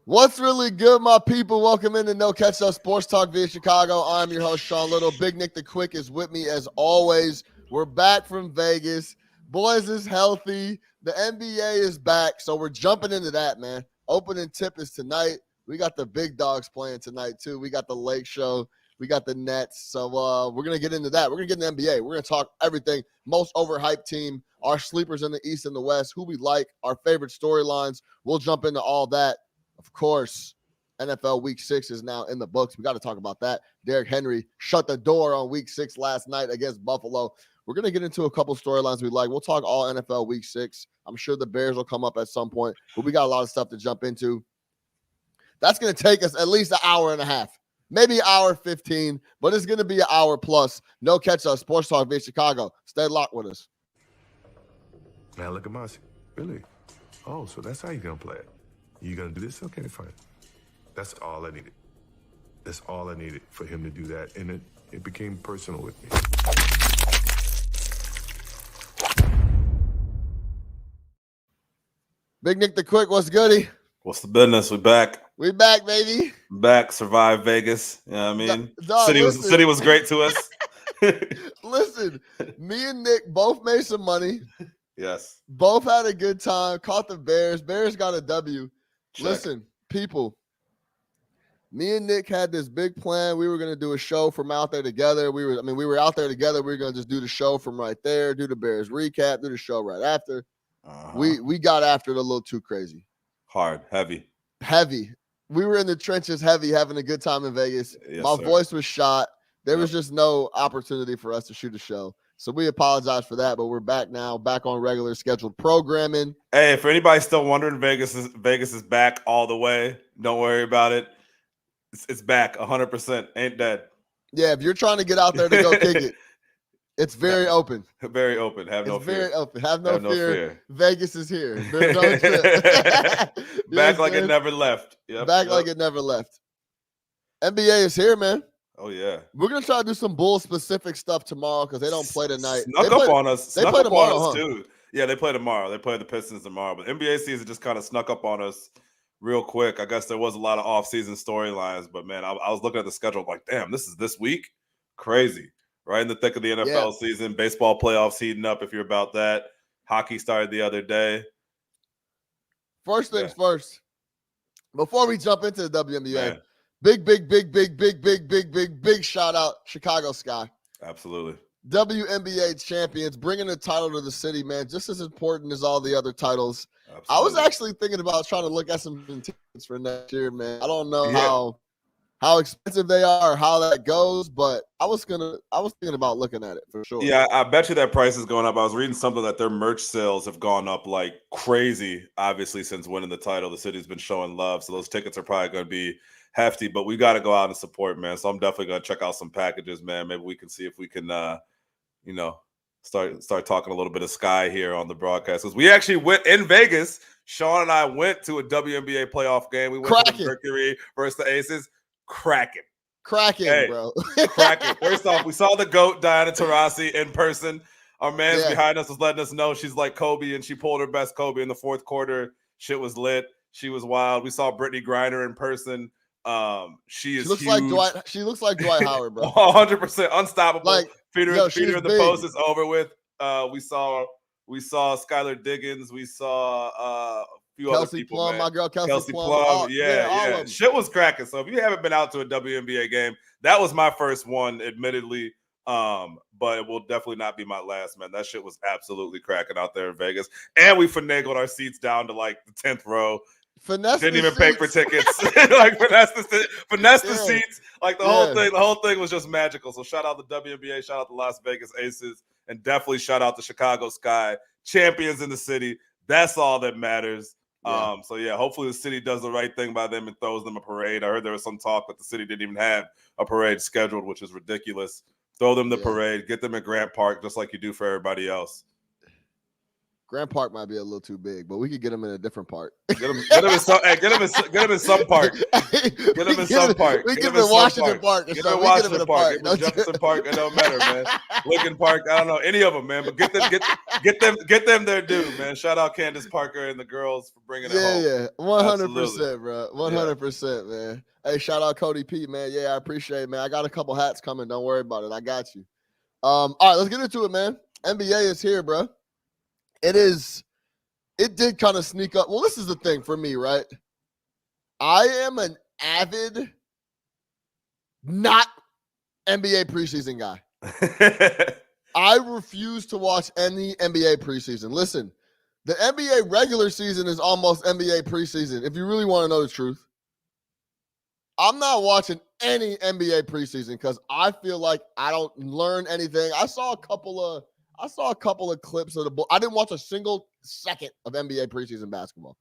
What's really good, my people? Welcome into No Catch Up Sports Talk via Chicago. I'm your host, Sean Little. Big Nick the Quick is with me as always. We're back from Vegas. Boys is healthy. The NBA is back, so we're jumping into that, man. Opening tip is tonight. We got the big dogs playing tonight, too. We got the Lake Show. We got the Nets. So we're going to get into that. We're going to get into the NBA. We're going to talk everything. Most overhyped team, our sleepers in the East and the West, who we like, our favorite storylines. We'll jump into all that. Of course, NFL Week 6 is now in the books. We got to talk about that. Derrick Henry shut the door on Week 6 last night against Buffalo. We're going to get into a couple storylines we like. We'll talk all NFL Week 6. I'm sure the Bears will come up at some point, but we got a lot of stuff to jump into. That's going to take us at least an hour and a half, maybe an hour 15, but it's going to be an hour plus. No Catch Up Sports Talk via Chicago. Stay locked with us. Now look at Mossy. Really? Oh, so that's how you're going to play it. You gonna do this? Okay, fine. That's all I needed. That's all I needed for him to do that. And it became personal with me. Big Nick the Quick, what's goody? What's the business? We back. We back, baby. Back, survived Vegas. You know what I mean? City was great to us. Listen, me and Nick both made some money. Yes. Both had a good time. Caught the Bears. Bears got a W. Check. Listen, people, me and Nick had this big plan. We were going to do a show from out there together. We were out there together. We were going to just do the show from right there, do the Bears recap, do the show right after. We got after it a little too crazy. Hard, heavy. We were in the trenches heavy, having a good time in Vegas. Yes, My sir. voice was shot. There was just no opportunity for us to shoot a show. So we apologize for that, but we're back now, back on regular scheduled programming. Hey, for anybody still wondering, Vegas is back all the way. Don't worry about it. It's back 100%. Ain't dead. Yeah, if you're trying to get out there to go kick it, it's very open. Very open. Have no fear. Very open. Have no fear. Vegas is here. There's no back like it never left. Yep, like it never left. NBA is here, man. Oh, yeah. We're going to try to do some Bull-specific stuff tomorrow because they don't play tonight. Snuck up on us, tomorrow, too. Yeah, they play tomorrow. They play the Pistons tomorrow. But NBA season just kind of snuck up on us real quick. I guess there was a lot of off-season storylines. But, man, I was looking at the schedule like, damn, this is this week? Crazy. Right in the thick of the NFL season. Baseball playoffs heating up if you're about that. Hockey started the other day. First things first. Before we jump into the WNBA, Man. Big shout out Chicago Sky. Absolutely. WNBA champions, bringing the title to the city, man, just as important as all the other titles. Absolutely. I was actually thinking about trying to look at some tickets for next year, man. I don't know how expensive they are or how that goes, but I was thinking about looking at it for sure. Yeah, I bet you that price is going up. I was reading something that their merch sales have gone up like crazy, obviously, since winning the title. The city's been showing love, so those tickets are probably going to be hefty, but we got to go out and support, man. So I'm definitely going to check out some packages, man. Maybe we can see if we can, start talking a little bit of Sky here on the broadcast. Because we actually went in Vegas. Sean and I went to a WNBA playoff game. We went to the Mercury versus the Aces. Cracking, hey, bro. Cracking. First off, we saw the GOAT, Diana Taurasi, in person. Our man's behind us was letting us know she's like Kobe, and she pulled her best Kobe in the fourth quarter. Shit was lit. She was wild. We saw Brittany Griner in person. She looks huge. She looks like Dwight Howard, bro. 100% unstoppable. Like, feeder in the post is over with. We saw Skylar Diggins. We saw a few other people. Plum, man. my girl Kelsey Plum. Yeah. Shit was cracking. So if you haven't been out to a WNBA game, that was my first one, admittedly. But it will definitely not be my last, man. That shit was absolutely cracking out there in Vegas. And we finagled our seats down to like the 10th row. Didn't even pay for tickets. Like finesse the seats. Like the whole thing was just magical. So shout out the WNBA, shout out the Las Vegas Aces, and definitely shout out the Chicago Sky, champions in the city. That's all that matters. Yeah. Hopefully the city does the right thing by them and throws them a parade. I heard there was some talk that the city didn't even have a parade scheduled, which is ridiculous. Throw them the parade, get them at Grant Park, just like you do for everybody else. Grant Park might be a little too big, but we could get him in a different park. Get him in some park. Get him in some park. Get him We get him in Washington Park. Get him in Washington Park. Get him in Jefferson Park. It don't matter, man. Lincoln Park. I don't know any of them, man. But get them their due, man. Shout out Candace Parker and the girls for bringing it home. Yeah, 100%, bro. 100%, man. Hey, shout out Cody Pete, man. Yeah, I appreciate it, man. I got a couple hats coming. Don't worry about it. I got you. All right, let's get into it, man. NBA is here, bro. It did kind of sneak up. Well, this is the thing for me, right? I am an avid, not NBA preseason guy. I refuse to watch any NBA preseason. Listen, the NBA regular season is almost NBA preseason, if you really want to know the truth. I'm not watching any NBA preseason because I feel like I don't learn anything. I saw a couple of clips of the ball. I didn't watch a single second of NBA preseason basketball.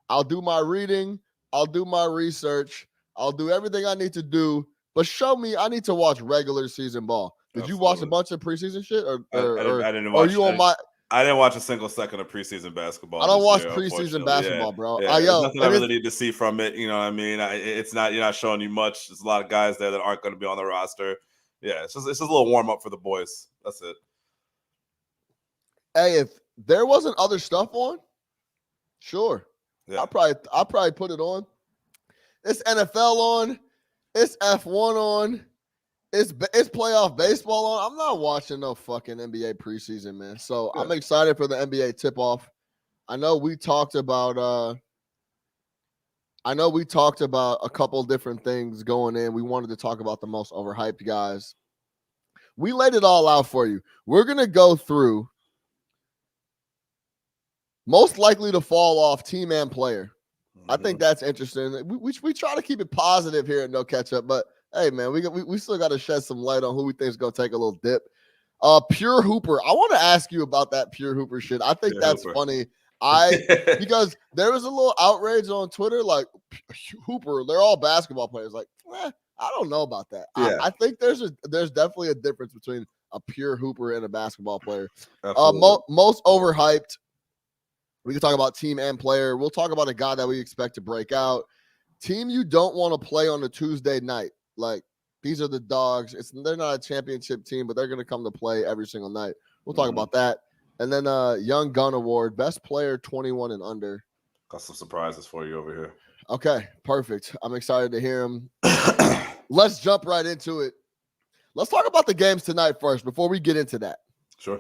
I'll do my reading. I'll do my research. I'll do everything I need to do. But show me, I need to watch regular season ball. Did you watch a bunch of preseason shit? I didn't watch a single second of preseason basketball. I don't watch preseason basketball, bro. There's nothing I really need to see from it. You know what I mean? It's not, you're not showing you much. There's a lot of guys there that aren't going to be on the roster. Yeah, it's just a little warm up for the boys. That's it. Hey, if there wasn't other stuff on, sure. Yeah. I'll probably put it on. It's NFL on. It's F1 on. It's playoff baseball on. I'm not watching no fucking NBA preseason, man. So I'm excited for the NBA tip-off. I know we talked about a couple different things going in. We wanted to talk about the most overhyped guys. We laid it all out for you. We're going to go through most likely to fall off team and player. I think that's interesting. We try to keep it positive here at No Catch Up, but hey, man, we still got to shed some light on who we think is going to take a little dip. Pure Hooper. I want to ask you about that Pure Hooper shit. I think that's funny. Because there was a little outrage on Twitter, like Hooper, they're all basketball players. Like, I don't know about that. Yeah. I think there's definitely a difference between a pure Hooper and a basketball player. Most overhyped. We can talk about team and player. We'll talk about a guy that we expect to break out. Team you don't want to play on a Tuesday night. Like, these are the dogs. They're not a championship team, but they're going to come to play every single night. We'll talk about that. And then Young Gun Award, best player 21 and under. Got some surprises for you over here. Okay, perfect. I'm excited to hear him. Let's jump right into it. Let's talk about the games tonight first before we get into that. Sure.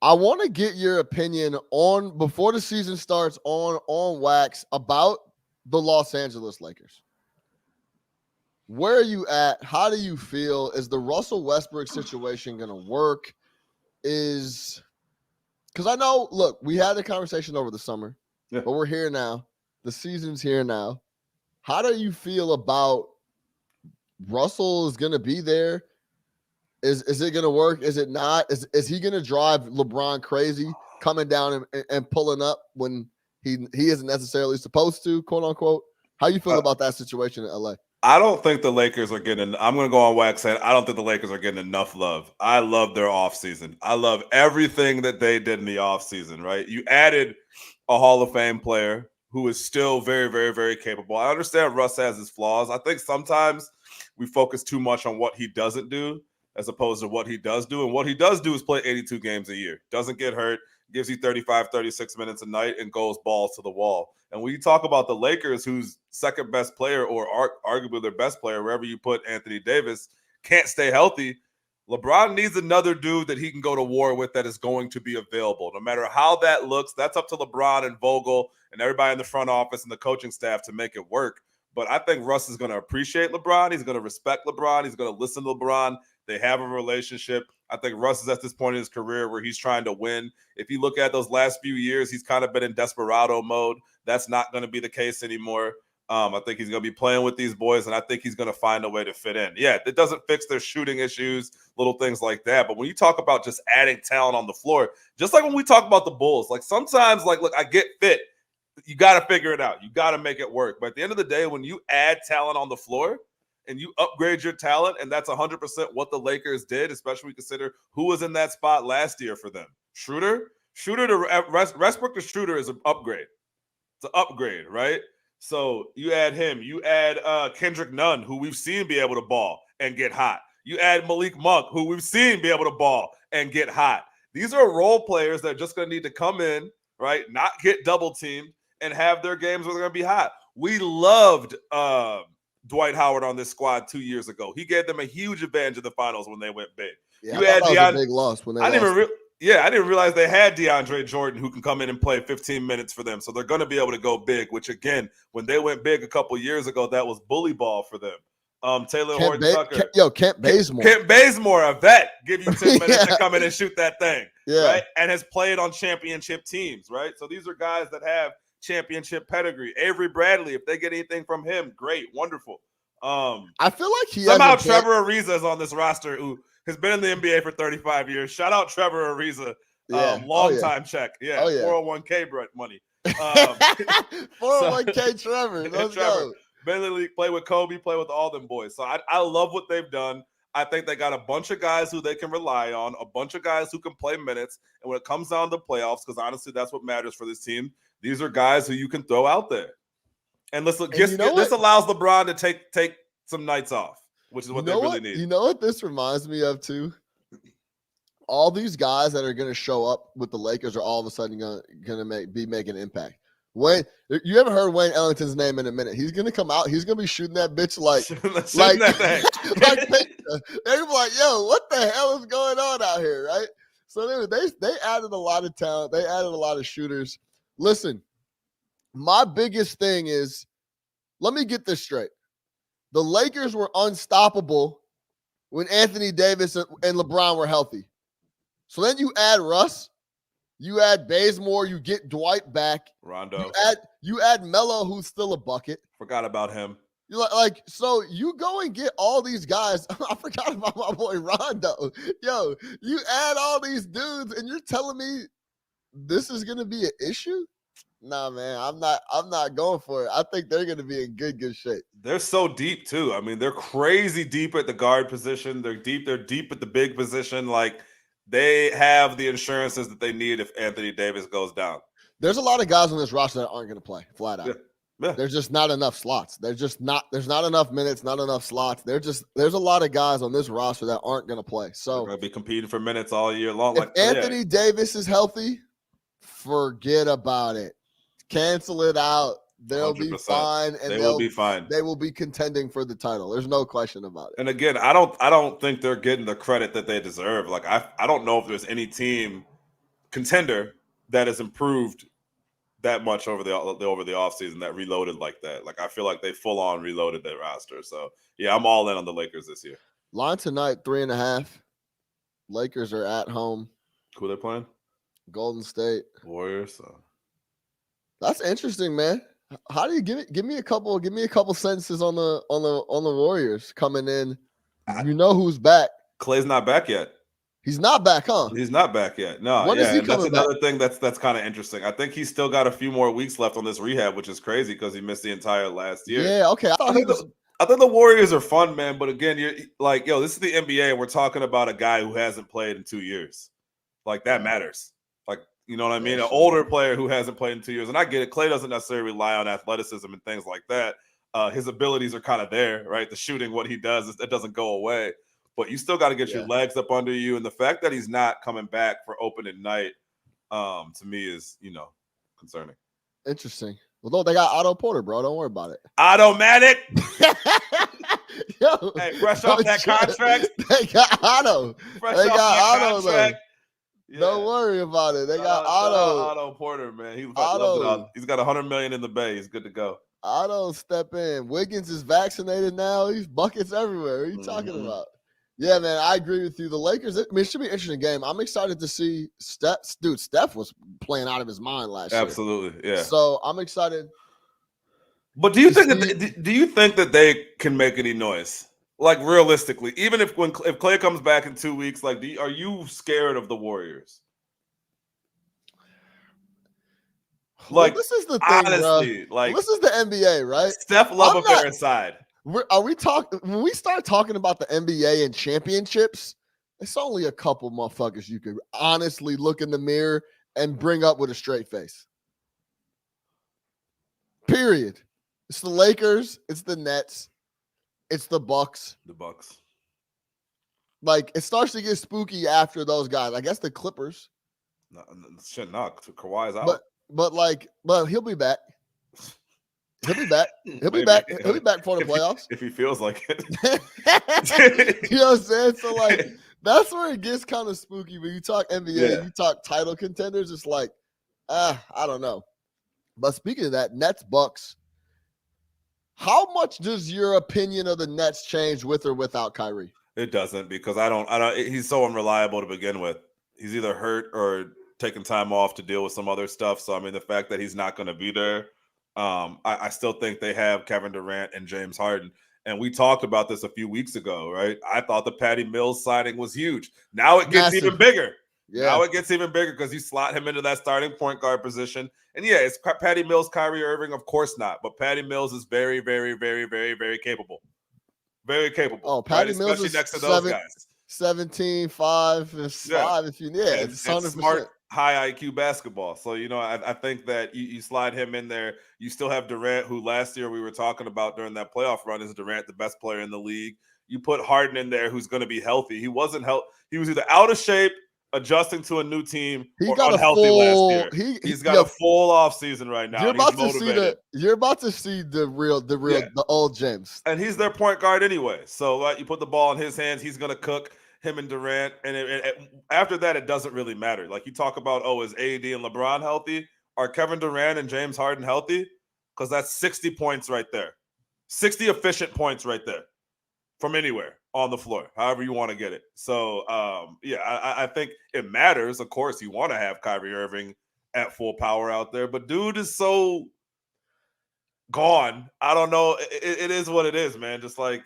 I want to get your opinion on, before the season starts, on wax about the Los Angeles Lakers. Where are you at? How do you feel? Is the Russell Westbrook situation going to work? Because I know, look, we had a conversation over the summer, but we're here now. The season's here now. How do you feel about Russell is going to be there? Is it going to work? Is it not? Is he going to drive LeBron crazy, coming down and pulling up when he isn't necessarily supposed to, quote unquote? How you feel about that situation in LA? I don't think the Lakers are getting – I'm going to go on wax saying I don't think the Lakers are getting enough love. I love their offseason. I love everything that they did in the offseason, right? You added a Hall of Fame player who is still very, very, very capable. I understand Russ has his flaws. I think sometimes we focus too much on what he doesn't do as opposed to what he does do. And what he does do is play 82 games a year. Doesn't get hurt, gives you 35, 36 minutes a night, and goes balls to the wall. And when you talk about the Lakers, whose second best player or arguably their best player, wherever you put Anthony Davis, can't stay healthy, LeBron needs another dude that he can go to war with that is going to be available. No matter how that looks, that's up to LeBron and Vogel and everybody in the front office and the coaching staff to make it work. But I think Russ is going to appreciate LeBron. He's going to respect LeBron. He's going to listen to LeBron. They have a relationship. I think Russ is at this point in his career where he's trying to win. If you look at those last few years, he's kind of been in desperado mode. That's not going to be the case anymore. I think he's going to be playing with these boys, and I think he's going to find a way to fit in. Yeah, it doesn't fix their shooting issues, little things like that. But when you talk about just adding talent on the floor, just like when we talk about the Bulls, like sometimes, like, look, I get fit. You got to figure it out. You got to make it work. But at the end of the day, when you add talent on the floor and you upgrade your talent, and that's 100% what the Lakers did, especially when we consider who was in that spot last year for them. Schroeder Shooter to Westbrook to shooter is an upgrade. It's an upgrade, right? So you add him. You add Kendrick Nunn, who we've seen be able to ball and get hot. You add Malik Monk, who we've seen be able to ball and get hot. These are role players that are just going to need to come in, right? Not get double teamed and have their games where they're going to be hot. We loved Dwight Howard on this squad 2 years ago. He gave them a huge advantage in the finals when they went big. Yeah, you had a big loss when they lost. I didn't realize they had DeAndre Jordan who can come in and play 15 minutes for them. So they're going to be able to go big, which again, when they went big a couple years ago, that was bully ball for them. Taylor Horton-Tucker. Kent Bazemore. Kent Bazemore, a vet, give you 10 minutes to come in and shoot that thing. Yeah. Right? And has played on championship teams, right? So these are guys that have championship pedigree. Avery Bradley, if they get anything from him, great, wonderful. I feel like somehow Trevor Ariza is on this roster who has been in the NBA for 35 years. Shout out Trevor Ariza. Long time check. Yeah. 401k money. 401k Trevor. Let's go. Been in the league, play with Kobe, play with all them boys. So I love what they've done. I think they got a bunch of guys who they can rely on, a bunch of guys who can play minutes. And when it comes down to playoffs, because honestly, that's what matters for this team, these are guys who you can throw out there. And this allows LeBron to take some nights off, which is what they really need. You know what this reminds me of too? All these guys that are going to show up with the Lakers are all of a sudden going to be making an impact. Wayne, you haven't heard Wayne Ellington's name in a minute. He's going to come out. He's going to be shooting that bitch like they're like, yo, what the hell is going on out here, right? So they added a lot of talent. They added a lot of shooters. Listen, my biggest thing is, let me get this straight. The Lakers were unstoppable when Anthony Davis and LeBron were healthy. So then you add Russ, you add Bazemore, you get Dwight back. Rondo. You add Melo, who's still a bucket. Forgot about him. You so you go and get all these guys. I forgot about my boy Rondo. Yo, you add all these dudes, and you're telling me this is gonna be an issue? Nah, man, I'm not going for it. I think they're gonna be in good shape. They're so deep too. I mean, they're crazy deep at the guard position. They're deep at the big position. Like, they have the insurances that they need if Anthony Davis goes down. There's a lot of guys on this roster that aren't going to play flat out. Yeah. There's just not enough slots. There's not enough minutes, not enough slots. There's a lot of guys on this roster that aren't going to play. So they're going to be competing for minutes all year long. If Anthony Davis is healthy, forget about it. Cancel it out. They'll 100%. Be fine, and they will be fine. They will be contending for the title. There's no question about it. And again, I don't think they're getting the credit that they deserve. Like, I don't know if there's any team contender that has improved that much over the offseason that reloaded like that. Like, I feel like they full on reloaded their roster. So yeah, I'm all in on the Lakers this year. Line tonight, 3.5. Lakers are at home. Who they playing? Golden State Warriors. So. That's interesting, man. How do you give me a couple sentences on the Warriors coming in? You know who's back. Clay's not back yet. He's not back, huh? He's not back yet. No. When is he coming back? That's another thing that's kind of interesting. I think he's still got a few more weeks left on this rehab, which is crazy because he missed the entire last year. Yeah, okay. I think the Warriors are fun, man. But again, you're like, yo, this is the NBA, and we're talking about a guy who hasn't played in 2 years. Like, that matters. Like, you know what I mean? An older player who hasn't played in 2 years. And I get it. Clay doesn't necessarily rely on athleticism and things like that. His abilities are kind of there, right? The shooting, what he does, it doesn't go away. But you still got to get your legs up under you. And the fact that he's not coming back for opening night, to me is, concerning. Interesting. Well, they got Otto Porter, bro. Don't worry about it. Automatic. Yo, hey, fresh off that contract. They got Otto. They got Otto, though. Yeah. Don't worry about it. They got Otto Porter, man. He's got $100 million in the bay. He's good to go. Otto step in. Wiggins is vaccinated now. He's buckets everywhere. What are you talking about? Yeah, man, I agree with you. The Lakers, it should be an interesting game. I'm excited to see Steph. Dude, Steph was playing out of his mind last year. Absolutely, yeah. So I'm excited. But do you think that they can make any noise? Like, realistically, even if Clay comes back in 2 weeks, like, are you scared of the Warriors? Like, this is the thing, honestly, bro. Like, this is the NBA, right? Steph love affair aside. When we start talking about the NBA and championships, it's only a couple motherfuckers you could honestly look in the mirror and bring up with a straight face. Period. It's the Lakers. It's the Nets. It's the Bucks. The Bucks. Like, it starts to get spooky after those guys. I guess the Clippers. No, shit, no. Kawhi's out. But he'll be back. He'll be back. He'll be back. He'll be back for the playoffs. If he feels like it. You know what I'm saying? So, like, that's where it gets kind of spooky. When you talk NBA, you talk title contenders, it's like, I don't know. But speaking of that, Nets, Bucks, how much does your opinion of the Nets change with or without Kyrie? It doesn't, because I don't, he's so unreliable to begin with. He's either hurt or taking time off to deal with some other stuff. So, I mean, the fact that he's not going to be there, I still think they have Kevin Durant and James Harden. And we talked about this a few weeks ago, right? I thought the Patty Mills signing was huge. Now it gets even bigger. Yeah. Now it gets even bigger because you slot him into that starting point guard position. And yeah, it's Patty Mills, Kyrie Irving? Of course not. But Patty Mills is very, very, very, very, very capable. Very capable. Oh, Patty Mills especially is next to those guys. 17, 5, 5 if you need it. It's smart, high IQ basketball. So, you know, I think that you slide him in there. You still have Durant, who last year we were talking about during that playoff run. Is Durant the best player in the league? You put Harden in there, who's going to be healthy. He wasn't healthy. He was either out of shape, adjusting to a new team, or unhealthy last year. He's got a full off season right now. You're about to see the old James, and he's their point guard anyway. So you put the ball in his hands, he's gonna cook him and Durant. And after that, it doesn't really matter. Like, you talk about, is AD and LeBron healthy? Are Kevin Durant and James Harden healthy? Because that's 60 points right there, 60 efficient points right there from anywhere on the floor, however you want to get it. So, I think it matters. Of course, you want to have Kyrie Irving at full power out there, but dude is so gone. I don't know. It is what it is, man. Just like,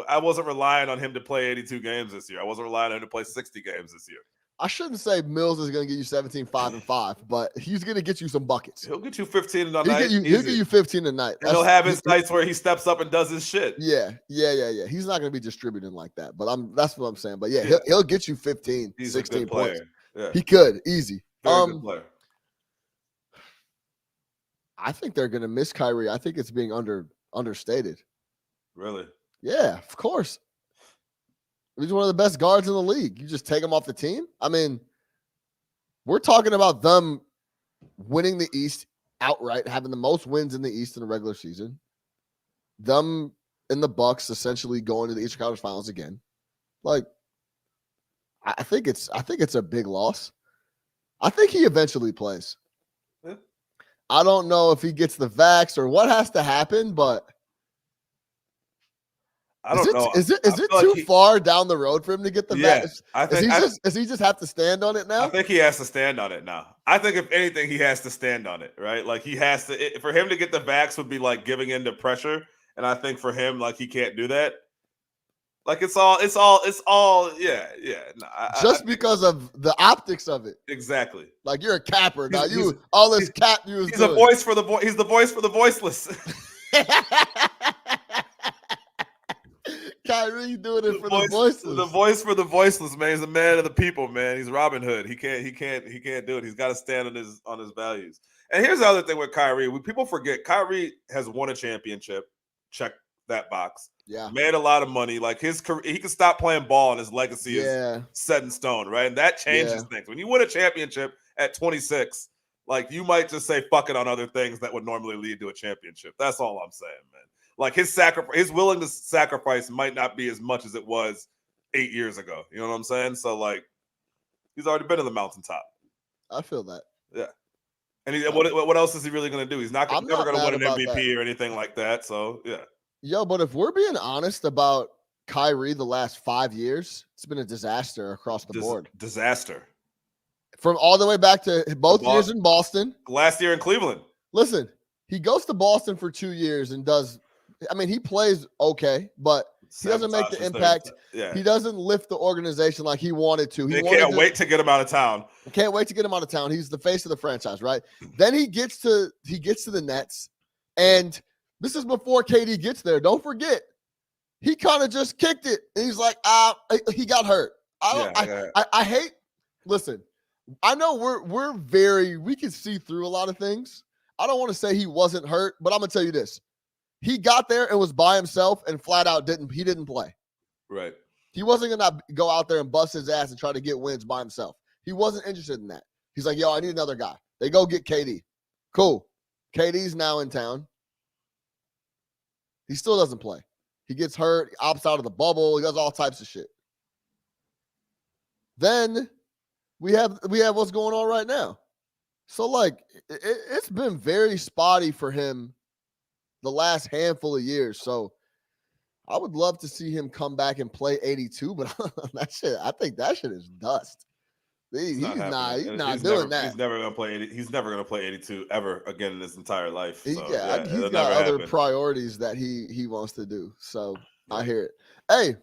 I wasn't relying on him to play 82 games this year. I wasn't relying on him to play 60 games this year. I shouldn't say Mills is going to get you 17, 5, and 5, but he's going to get you some buckets. He'll get you 15 a night. He'll get you 15 a night. And he'll have his nights where he steps up and does his shit. Yeah. He's not going to be distributing like that, but that's what I'm saying. But he'll get you 15, he's 16 points. Yeah. He could, easy. Very good player. I think they're going to miss Kyrie. I think it's being understated. Really? Yeah, of course. He's one of the best guards in the league. You just take him off the team? I mean, we're talking about them winning the East outright, having the most wins in the East in the regular season. Them and the Bucks essentially going to the Eastern Conference Finals again. Like, I think it's a big loss. I think he eventually plays. Yeah. I don't know if he gets the vax or what has to happen, but I don't know. Is it too far down the road for him to get the vax? I think does he just have to stand on it now? I think he has to stand on it now. I think if anything, he has to stand on it, right? Like, he has to. For him to get the vax would be like giving in to pressure, and I think for him, like, he can't do that. Like, it's all. Yeah. No, because of the optics of it. Exactly. Like, you're a capper now. All this cap you was he's doing. A voice for the He's the voice for the voiceless. Kyrie doing it for the voiceless. The voice for the voiceless, man. He's a man of the people, man. He's Robin Hood. He can't do it. He's got to stand on his values. And here's the other thing with Kyrie. People forget Kyrie has won a championship. Check that box. Yeah. Made a lot of money. Like, his career, he can stop playing ball and his legacy is set in stone, right? And that changes things. When you win a championship at 26, like, you might just say fuck it on other things that would normally lead to a championship. That's all I'm saying, man. Like, his willingness to sacrifice might not be as much as it was 8 years ago. You know what I'm saying? So, like, he's already been to the mountaintop. I feel that. Yeah. And what else is he really going to do? He's never going to win an MVP or anything like that. So, yeah. Yo, but if we're being honest about Kyrie the last 5 years, it's been a disaster across the board. Disaster. From all the way back to both years in Boston. Last year in Cleveland. Listen, he goes to Boston for 2 years and he plays okay, but he doesn't make the impact. Yeah. He doesn't lift the organization like he wanted to. They can't wait to get him out of town. Can't wait to get him out of town. He's the face of the franchise, right? Then he gets to the Nets, and this is before KD gets there. Don't forget, he kind of just kicked it, and he's like, he got hurt. I hate. Listen, I know we can see through a lot of things. I don't want to say he wasn't hurt, but I'm gonna tell you this. He got there and was by himself and flat out didn't play. Right. He wasn't gonna go out there and bust his ass and try to get wins by himself. He wasn't interested in that. He's like, yo, I need another guy. They go get KD. Cool. KD's now in town. He still doesn't play. He gets hurt, opts out of the bubble, he does all types of shit. Then we have what's going on right now. So, like, it's been very spotty for him the last handful of years. So I would love to see him come back and play 82, but I think that shit is dust. He's not doing that. He's never gonna play 80. He's never gonna play 82 ever again in his entire life. So, he's got other priorities that he wants to do. So I hear it. Hey,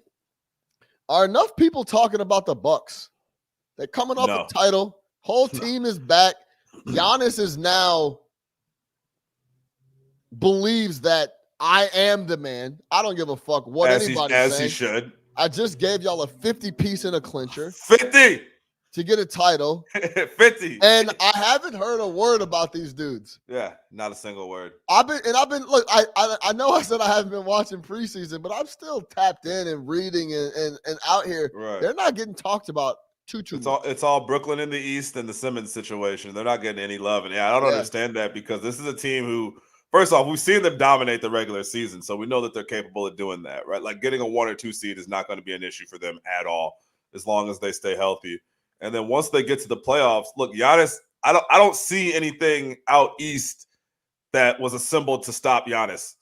are enough people talking about the Bucks? They're coming off a title. Whole team is back. Giannis is now believes that I am the man. I don't give a fuck what anybody's saying. As he should. I just gave y'all a 50-piece in a clincher. 50 to get a title. 50. And I haven't heard a word about these dudes. Yeah, not a single word. I've been look, I know I said I haven't been watching preseason, but I'm still tapped in and reading and out here. Right. They're not getting talked about too much. It's all Brooklyn in the East and the Simmons situation. They're not getting any love. And I don't understand that, because this is a team who, first off, we've seen them dominate the regular season, so we know that they're capable of doing that, right? Like, getting a 1 or 2 seed is not going to be an issue for them at all, as long as they stay healthy. And then once they get to the playoffs, look, Giannis, I don't see anything out east that was assembled to stop Giannis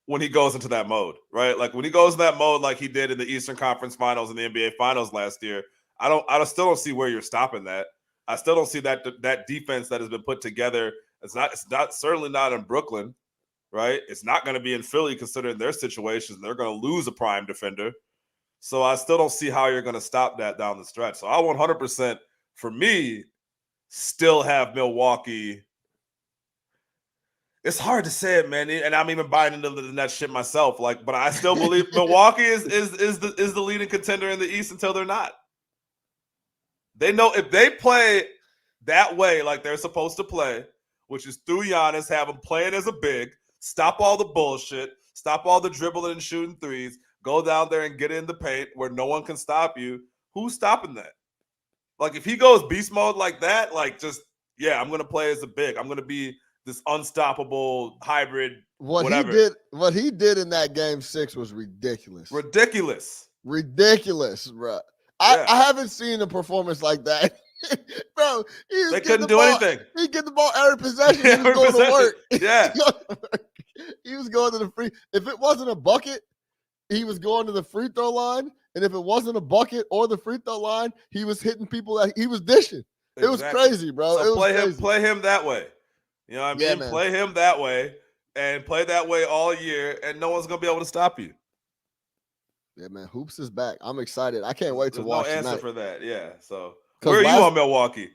when he goes into that mode, right? Like, when he goes in that mode like he did in the Eastern Conference Finals and the NBA Finals last year, I still don't see where you're stopping that. I still don't see that defense that has been put together. It's not certainly not in Brooklyn, right? It's not going to be in Philly, considering their situation. They're going to lose a prime defender. So I still don't see how you're going to stop that down the stretch. So I 100%, for me, still have Milwaukee. It's hard to say it, man, and I'm even buying into that shit myself. Like, but I still believe Milwaukee is the leading contender in the East until they're not. They know if they play that way, like they're supposed to play, which is through Giannis, have him playing as a big, stop all the bullshit, stop all the dribbling and shooting threes, go down there and get in the paint where no one can stop you. Who's stopping that? Like, if he goes beast mode like that, like, just, I'm going to play as a big. I'm going to be this unstoppable hybrid. What he did in that game 6 was ridiculous. Ridiculous, bro. I haven't seen a performance like that. Bro, they couldn't do anything. He get the ball every possession. He was going to work. Yeah. He was going to the free. If it wasn't a bucket, he was going to the free throw line. And if it wasn't a bucket or the free throw line, he was hitting people that he was dishing. Exactly. It was crazy, bro. So play him that way. You know what I mean? Man. Play him that way and play that way all year, and no one's going to be able to stop you. Yeah, man. Hoops is back. I'm excited. I can't wait to watch tonight. No answer tonight. for that. Yeah. So where are you on Milwaukee?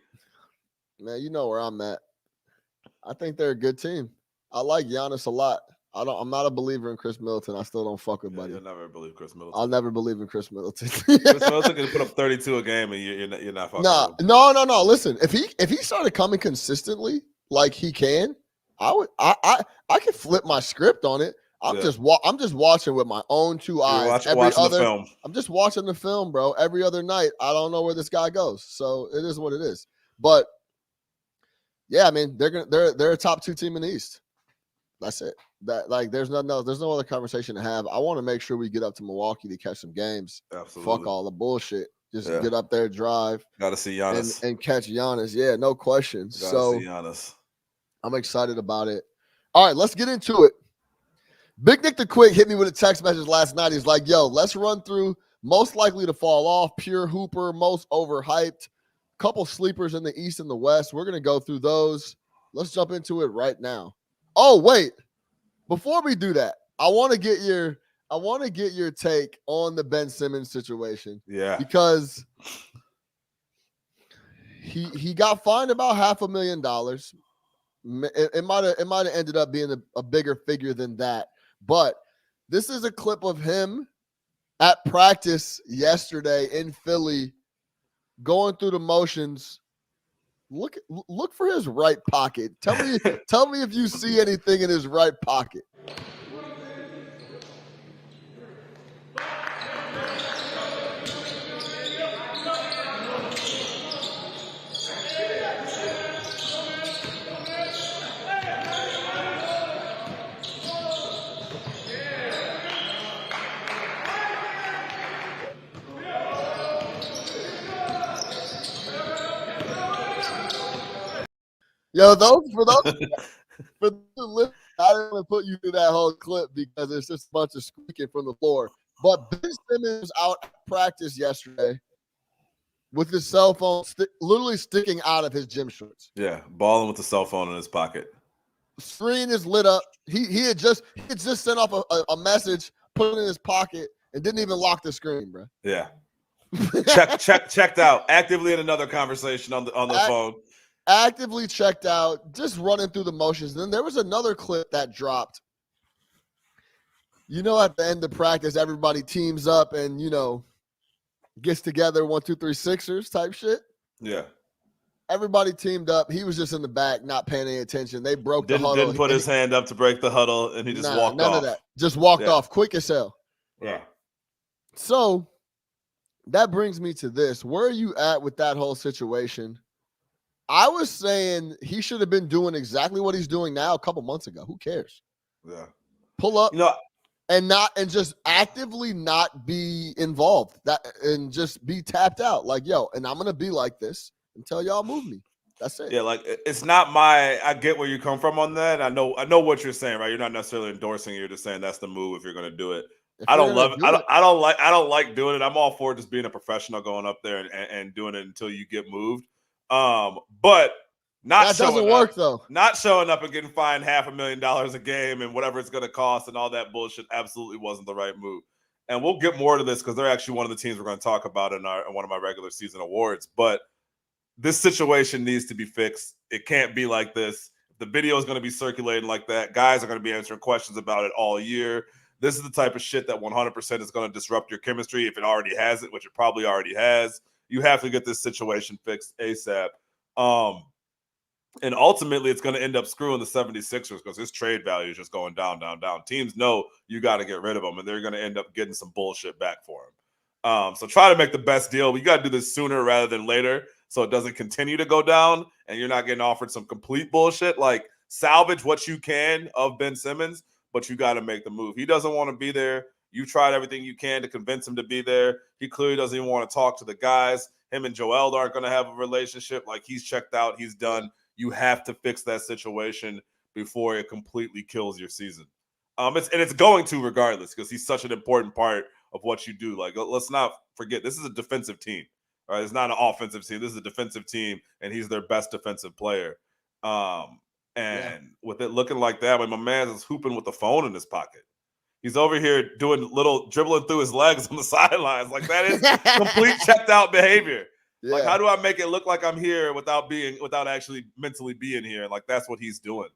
Man, you know where I'm at. I think they're a good team. I like Giannis a lot. I'm not a believer in Chris Middleton. I still don't fuck with Buddy. You'll never believe Chris Middleton. I'll never believe in Chris Middleton. Chris Middleton can put up 32 a game, and you're not fucking with him. No. Listen, if he started coming consistently like he can, I could flip my script on it. I'm just watching with my own 2 eyes. Watching the film. I'm just watching the film, bro. Every other night, I don't know where this guy goes. So it is what it is. But yeah, I mean, they're a top 2 team in the East. That's it. There's no other conversation to have. I want to make sure we get up to Milwaukee to catch some games. Absolutely. Fuck all the bullshit. Just get up there, drive. Got to see Giannis and catch Giannis. Yeah, no question. Got to see Giannis. I'm excited about it. All right, let's get into it. Big Nick the Quick hit me with a text message last night. He's like, yo, let's run through most likely to fall off, pure hooper, most overhyped, couple sleepers in the East and the West. We're going to go through those. Let's jump into it right now. Oh, wait. Before we do that, I want to get your take on the Ben Simmons situation. Yeah. Because he got fined about $500,000. It might have ended up being a bigger figure than that. But this is a clip of him at practice yesterday in Philly, going through the motions, Look for his right pocket. Tell me if you see anything in his right pocket. Yo, for those I didn't want to put you through that whole clip because it's just a bunch of squeaking from the floor. But Ben Simmons was out at practice yesterday with his cell phone literally sticking out of his gym shorts. Yeah, balling with the cell phone in his pocket. Screen is lit up. He had just sent off a message, put it in his pocket, and didn't even lock the screen, bro. Yeah. Checked out. Actively in another conversation on the phone. Actively checked out, just running through the motions. Then there was another clip that dropped. At the end of practice, everybody teams up and, gets together, 1, 2, 3 Sixers type shit. Yeah. Everybody teamed up. He was just in the back, not paying any attention. They broke the huddle. Didn't put his hand up to break the huddle, and he just walked off. None of that. Just walked off quick as hell. Yeah. So that brings me to this. Where are you at with that whole situation? I was saying he should have been doing exactly what he's doing now a couple months ago. Who cares? Yeah. Pull up and just actively not be involved and just be tapped out. Like, yo, and I'm going to be like this until y'all move me. That's it. Yeah, like it's not I get where you come from on that. I know what you're saying, right? You're not necessarily endorsing it. You're just saying that's the move if you're going to do it. I don't love it. I don't like doing it. I'm all for just being a professional going up there and doing it until you get moved. But not that doesn't work though. Not showing up and getting fined $500,000 a game and whatever it's going to cost and all that bullshit absolutely wasn't the right move. And we'll get more to this because they're actually one of the teams we're going to talk about in one of my regular season awards. But this situation needs to be fixed. It can't be like this. The video is going to be circulating like that. Guys are going to be answering questions about it all year. This is the type of shit that 100% is going to disrupt your chemistry if it already has it, which it probably already has. You have to get this situation fixed ASAP. And ultimately, it's going to end up screwing the 76ers because his trade value is just going down, down, down. Teams know you got to get rid of him, and they're going to end up getting some bullshit back for him. So try to make the best deal. You got to do this sooner rather than later so it doesn't continue to go down and you're not getting offered some complete bullshit. Like, salvage what you can of Ben Simmons, but you got to make the move. He doesn't want to be there. You tried everything you can to convince him to be there. He clearly doesn't even want to talk to the guys. Him and Joel aren't going to have a relationship. Like, he's checked out. He's done. You have to fix that situation before it completely kills your season. It's going to regardless because he's such an important part of what you do. Like, let's not forget, this is a defensive team. All right, it's not an offensive team. This is a defensive team, and he's their best defensive player. With it looking like that, when my man is hooping with the phone in his pocket, he's over here doing dribbling through his legs on the sidelines. Like, that is complete checked out behavior. Yeah. Like, how do I make it look like I'm here without actually mentally being here? Like, that's what he's doing.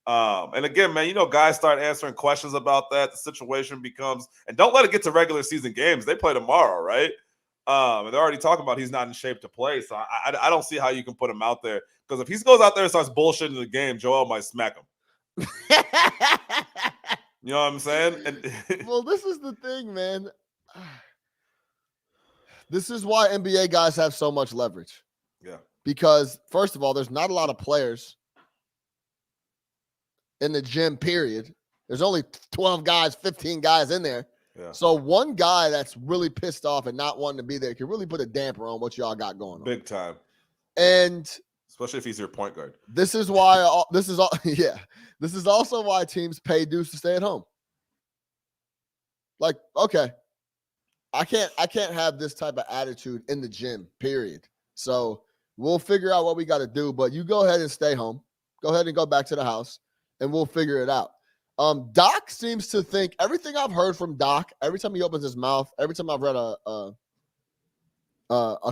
And again, man, guys start answering questions about that. The situation becomes, and don't let it get to regular season games. They play tomorrow, right? And they're already talking about he's not in shape to play. So I don't see how you can put him out there. Because if he goes out there and starts bullshitting the game, Joel might smack him. You know what I'm saying? Well, this is the thing, man. This is why NBA guys have so much leverage. Yeah. Because, first of all, there's not a lot of players in the gym, period. There's only 12 guys, 15 guys in there. Yeah. So one guy that's really pissed off and not wanting to be there can really put a damper on what y'all got going on. Big time. And especially if he's your point guard. This is why this is also why teams pay dudes to stay at home. Like, okay, I can't have this type of attitude in the gym, period. So we'll figure out what we got to do, but you go ahead and stay home. Go ahead and go back to the house and we'll figure it out. Doc seems to think everything I've heard from Doc, every time he opens his mouth, every time I've read a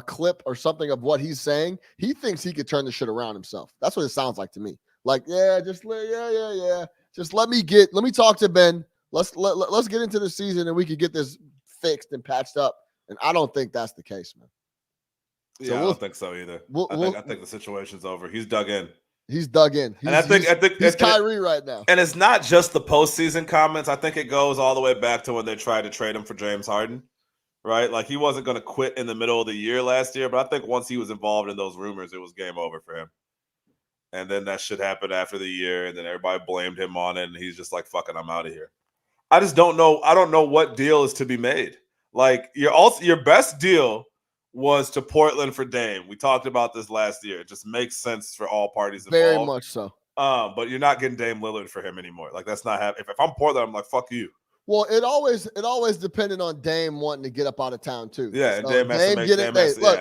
clip or something of what he's saying, he thinks he could turn the shit around himself. That's what it sounds like to me. Like, just let me talk to Ben. Let's get into the season and we could get this fixed and patched up. And I don't think that's the case, man. Yeah, I don't think so either. I think the situation's over. He's dug in. He's dug in. And I think he's Kyrie right now. And it's not just the postseason comments. I think it goes all the way back to when they tried to trade him for James Harden, right? Like he wasn't going to quit in the middle of the year last year, but I think once he was involved in those rumors, it was game over for him. And then that shit happened after the year, and then everybody blamed him on it, and he's just like, "Fuck it, I'm out of here." I just don't know. I don't know what deal is to be made. Like your best deal was to Portland for Dame. We talked about this last year. It just makes sense for all parties involved. Very much so. But you're not getting Dame Lillard for him anymore. Like that's not happening. If I'm Portland, I'm like, fuck you. Well, it always depended on Dame wanting to get up out of town too. Yeah, so Dame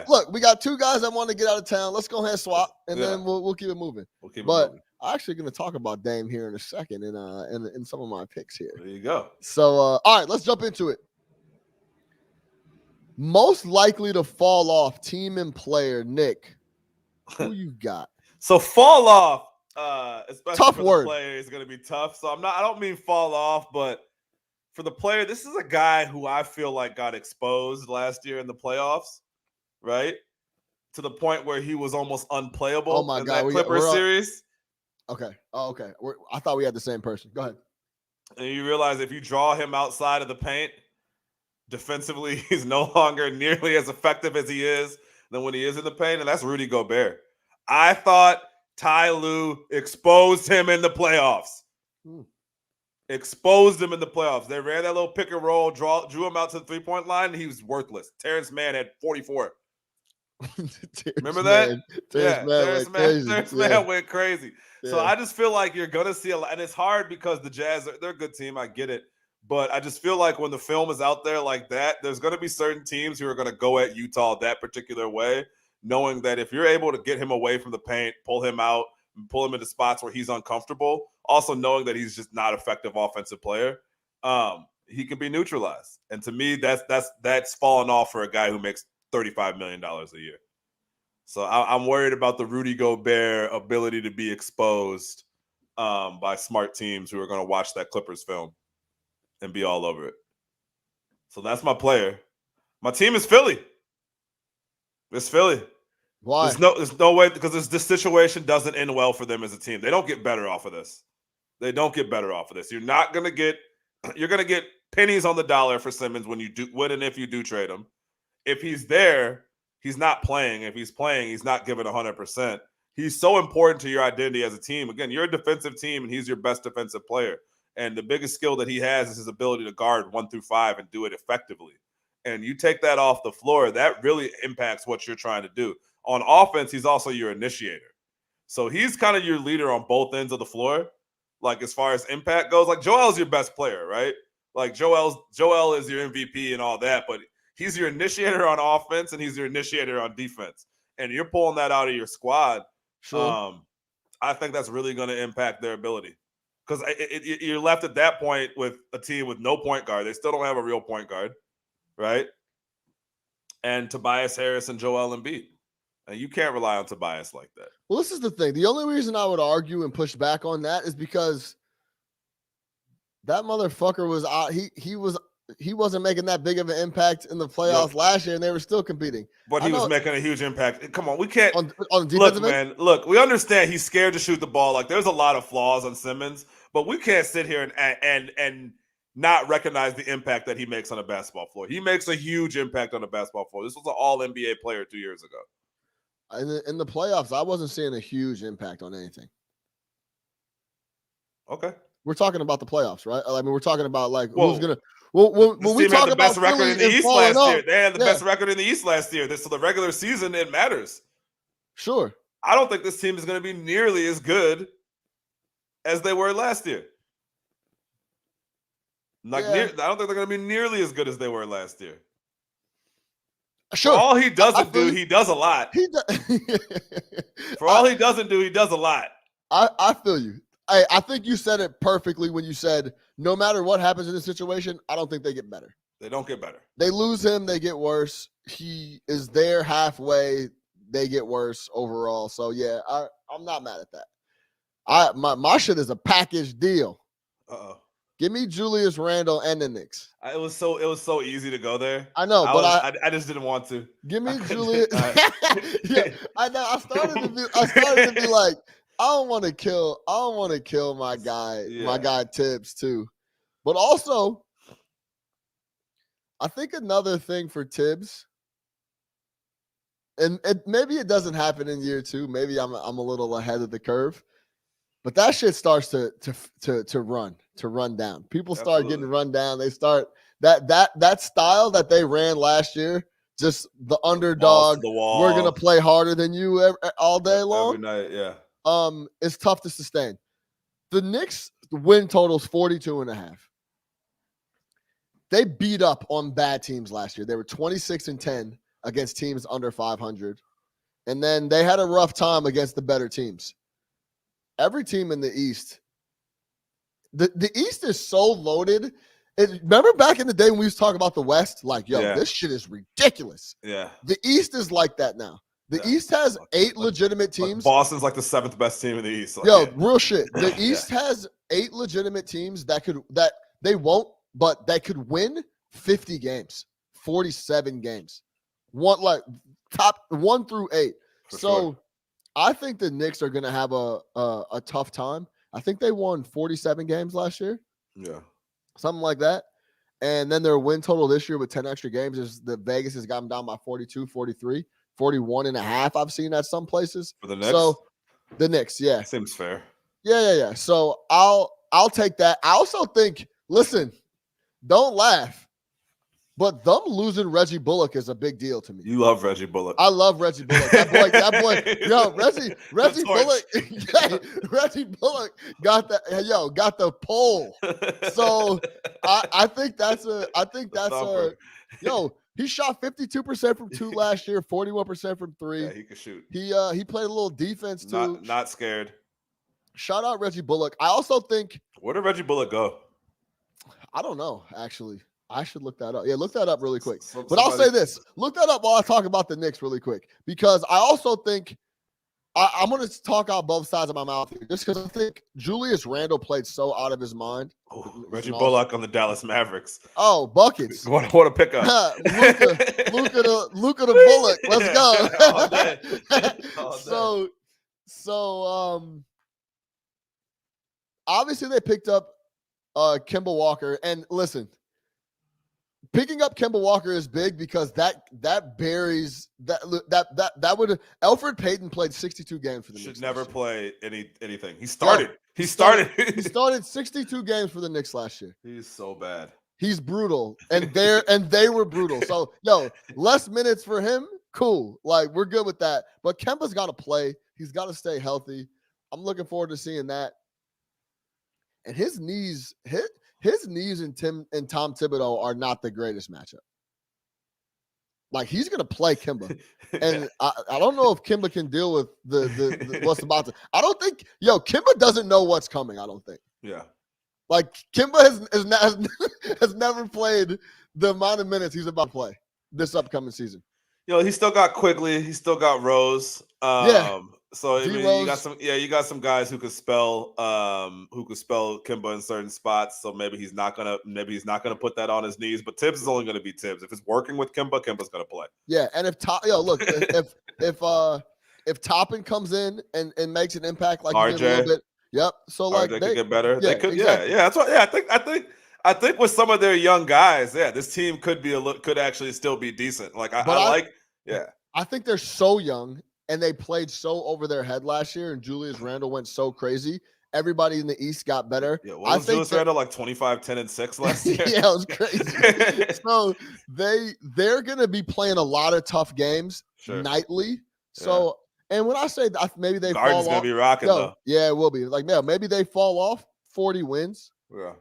look, we got two guys that want to get out of town. Let's go ahead and swap, and then we'll keep it moving. I'm actually going to talk about Dame here in a second, in some of my picks here. There you go. So, all right, let's jump into it. Most likely to fall off team and player, Nick. Who you got? So fall off, especially tough for word. The player is going to be tough. So I don't mean fall off, but for the player, this is a guy who I feel like got exposed last year in the playoffs, right? To the point where he was almost unplayable in that Clippers series. Okay. Oh, okay. I thought we had the same person. Go ahead. And you realize if you draw him outside of the paint, defensively, he's no longer nearly as effective as he is than when he is in the paint, and that's Rudy Gobert. I thought Ty Lue exposed him in the playoffs. Exposed him in the playoffs. They ran that little pick and roll, drew him out to the three-point line, and he was worthless. Terrence Mann had 44. Remember that? Terrence Mann went crazy. Yeah. So I just feel like you're going to see a lot, and it's hard because the Jazz, they're a good team. I get it. But I just feel like when the film is out there like that, there's going to be certain teams who are going to go at Utah that particular way, knowing that if you're able to get him away from the paint, pull him out, and pull him into spots where he's uncomfortable, also knowing that he's just not an effective offensive player, he can be neutralized. And to me, that's fallen off for a guy who makes $35 million a year. So I'm worried about the Rudy Gobert ability to be exposed by smart teams who are going to watch that Clippers film and be all over it. So that's my player. My team is Philly. It's Philly. Why? There's no way, because this situation doesn't end well for them as a team. They don't get better off of this. You're going to get pennies on the dollar for Simmons when and if you do trade him. If he's there, he's not playing. If he's playing, he's not giving 100%. He's so important to your identity as a team. Again, you're a defensive team, and he's your best defensive player. And the biggest skill that he has is his ability to guard 1 through 5 and do it effectively. And you take that off the floor, that really impacts what you're trying to do. On offense, he's also your initiator. So he's kind of your leader on both ends of the floor. Like as far as impact goes, like Joel's your best player, right? Like Joel is your MVP and all that, but he's your initiator on offense and he's your initiator on defense. And you're pulling that out of your squad. Sure. I think that's really going to impact their ability. Because you're left at that point with a team with no point guard. They still don't have a real point guard, right? And Tobias Harris and Joel Embiid. And you can't rely on Tobias like that. Well, this is the thing. The only reason I would argue and push back on that is because that motherfucker was out. He wasn't making that big of an impact in the playoffs last year, and they were still competing. But he was making a huge impact. Come on, we can't. On defensive end? Look, we understand he's scared to shoot the ball. Like, there's a lot of flaws on Simmons, but we can't sit here and not recognize the impact that he makes on a basketball floor. He makes a huge impact on the basketball floor. This was an all-NBA player 2 years ago. In the playoffs, I wasn't seeing a huge impact on anything. Okay. We're talking about the playoffs, right? I mean, we're talking about who's going to – when we talk about Philly record in the East last year, they had the best record in the East last year. So the regular season, it matters. Sure. I don't think this team is going to be nearly as good as they were last year. I don't think they're going to be nearly as good as they were last year. Sure. For all he doesn't do, he does a lot. For all he doesn't do, he does a lot. I feel you. I think you said it perfectly when you said no matter what happens in this situation, I don't think they get better. They don't get better. They lose him, they get worse. He is there halfway, they get worse overall. So yeah, I'm not mad at that. My shit is a package deal. Uh-oh. Give me Julius Randle and the Knicks. It was so easy to go there. I know, I just didn't want to. Give me Julius. Yeah, I know. I started to be like, I don't want to kill my guy Tibbs too. But also, I think another thing for Tibbs, and maybe it doesn't happen in year 2. Maybe I'm a little ahead of the curve. But that shit starts to run down. People start getting run down. They start that style that they ran last year, just the underdog. We're gonna play harder than you all day long. Every night, yeah. It's tough to sustain. The Knicks win totals 42.5. They beat up on bad teams last year. They were 26-10 against teams under 500, and then they had a rough time against the better teams. Every team in the East, the East is so loaded. Remember back in the day when we was talking about the West? Like, this shit is ridiculous. Yeah. The East is like that now. The East has 8 legitimate teams. Boston's like the 7th best team in the East. Real shit. The East has 8 legitimate teams that they won't, but that could win 50 games, 47 games. Top 1 through 8. Sure. I think the Knicks are going to have a tough time. I think they won 47 games last year. Yeah. Something like that. And then their win total this year with 10 extra games is the Vegas has got them down by 42, 43, 41.5. I've seen at some places. For the Knicks? So the Knicks, yeah. Seems fair. Yeah. So I'll take that. I also think, listen, don't laugh. But them losing Reggie Bullock is a big deal to me. You love Reggie Bullock. I love Reggie Bullock. That boy, Reggie Bullock. Reggie Bullock got the pole. So I think that's he shot 52% from 2 last year, 41% from 3. Yeah, he could shoot. He played a little defense too. Not scared. Shout out Reggie Bullock. I also think, where did Reggie Bullock go? I don't know, actually. I should look that up. Yeah, look that up really quick. But I'll say this. Look that up while I talk about the Knicks really quick. Because I also think I'm going to talk out both sides of my mouth here. Just because I think Julius Randle played so out of his mind. Reggie Bullock on the Dallas Mavericks. Oh, buckets. What a pickup. Luka the Bullock. Let's go. So obviously they picked up Kemba Walker. And listen, picking up Kemba Walker is big because that buries that would Elfrid Payton played 62 games for the Knicks. Should never play anything. He started. He started 62 games for the Knicks last year. He's so bad. He's brutal, and they were brutal. So less minutes for him. Cool, like we're good with that. But Kemba's got to play. He's got to stay healthy. I'm looking forward to seeing that. And his knees and Tom Thibodeau are not the greatest matchup. Like he's gonna play Kemba, and I don't know if Kemba can deal with the what's about to. I don't think Kemba doesn't know what's coming. I don't think. Yeah. Like Kemba has never played the amount of minutes he's about to play this upcoming season. He still got Quigley. He still got Rose. So I mean, you got some guys who could spell Kemba in certain spots. So maybe he's not gonna put that on his knees. But Tibbs is only gonna be Tibbs. If it's working with Kemba, Kemba's gonna play. Yeah, and if Toppin comes in and makes an impact like RJ, he did a little bit, yep. So like they could get better. Yeah, they could, exactly. yeah. That's what. Yeah, I think with some of their young guys, this team could actually still be decent. Like I think they're so young. And they played so over their head last year, and Julius Randle went so crazy. Everybody in the East got better. Yeah, was Julius Randle like 25, 10, and 6 last year? Yeah, it was crazy. So they're going to be playing a lot of tough games nightly. So, and when I say that, maybe they Garden's fall off. Going to be rocking, though. Yeah, it will be. Like, maybe they fall off 40 wins. Yeah.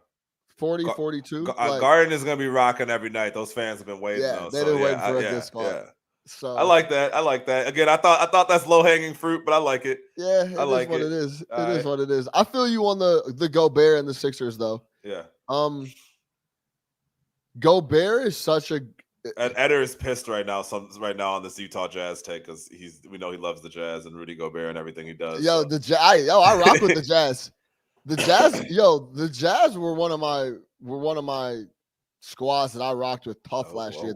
40, 42. Garden is going to be rocking every night. Those fans have been waiting. Yeah, they've been waiting for a good spot. Yeah. So I like that. Again, I thought that's low hanging fruit, but I like it. Yeah, it is what it is. I feel you on the Gobert and the Sixers though. Yeah. Gobert is such a. Eder is pissed right now on this Utah Jazz take because we know he loves the Jazz and Rudy Gobert and everything he does. I rock with the Jazz. The Jazz were one of my squads that I rocked with tough last year.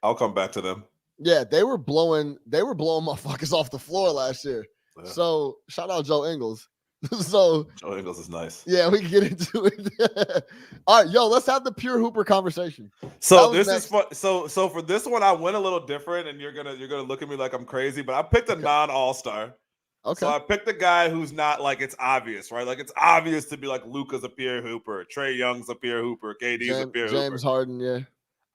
I'll come back to them. Yeah, they were blowing motherfuckers off the floor last year. Yeah. So shout out Joe Ingles. So Joe Ingles is nice. Yeah, we can get into it. All right, yo, let's have the pure hooper conversation. So this is fun. So for this one, I went a little different, and you're gonna look at me like I'm crazy, but I picked a non-all-star. Okay. So I picked a guy who's not like it's obvious, right? Like it's obvious to be like Luka's a pure hooper, Trae Young's a pure hooper, KD's a pure hooper. James Harden, yeah.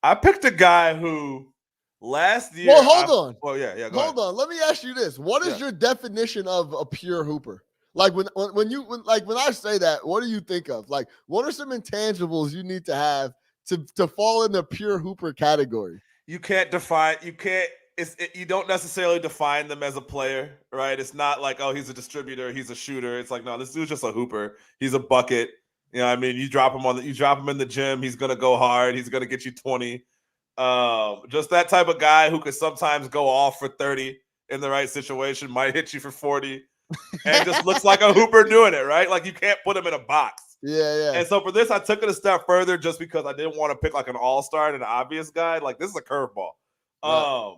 I picked a guy who last year. Well, hold on. Well, yeah. Hold on. Let me ask you this: what is your definition of a pure hooper? Like when I say that, what do you think of? Like, what are some intangibles you need to have to fall in the pure hooper category? You can't define. You don't necessarily define them as a player, right? It's not like, oh, he's a distributor, he's a shooter. It's like, no, this dude's just a hooper. He's a bucket. You know what I mean? You drop him in the gym, he's gonna go hard, he's gonna get you 20. Just that type of guy who could sometimes go off for 30 in the right situation, might hit you for 40, and just looks like a hooper doing it, right? Like you can't put him in a box. Yeah. And so for this, I took it a step further just because I didn't want to pick like an all-star and an obvious guy. Like this is a curveball. Yeah.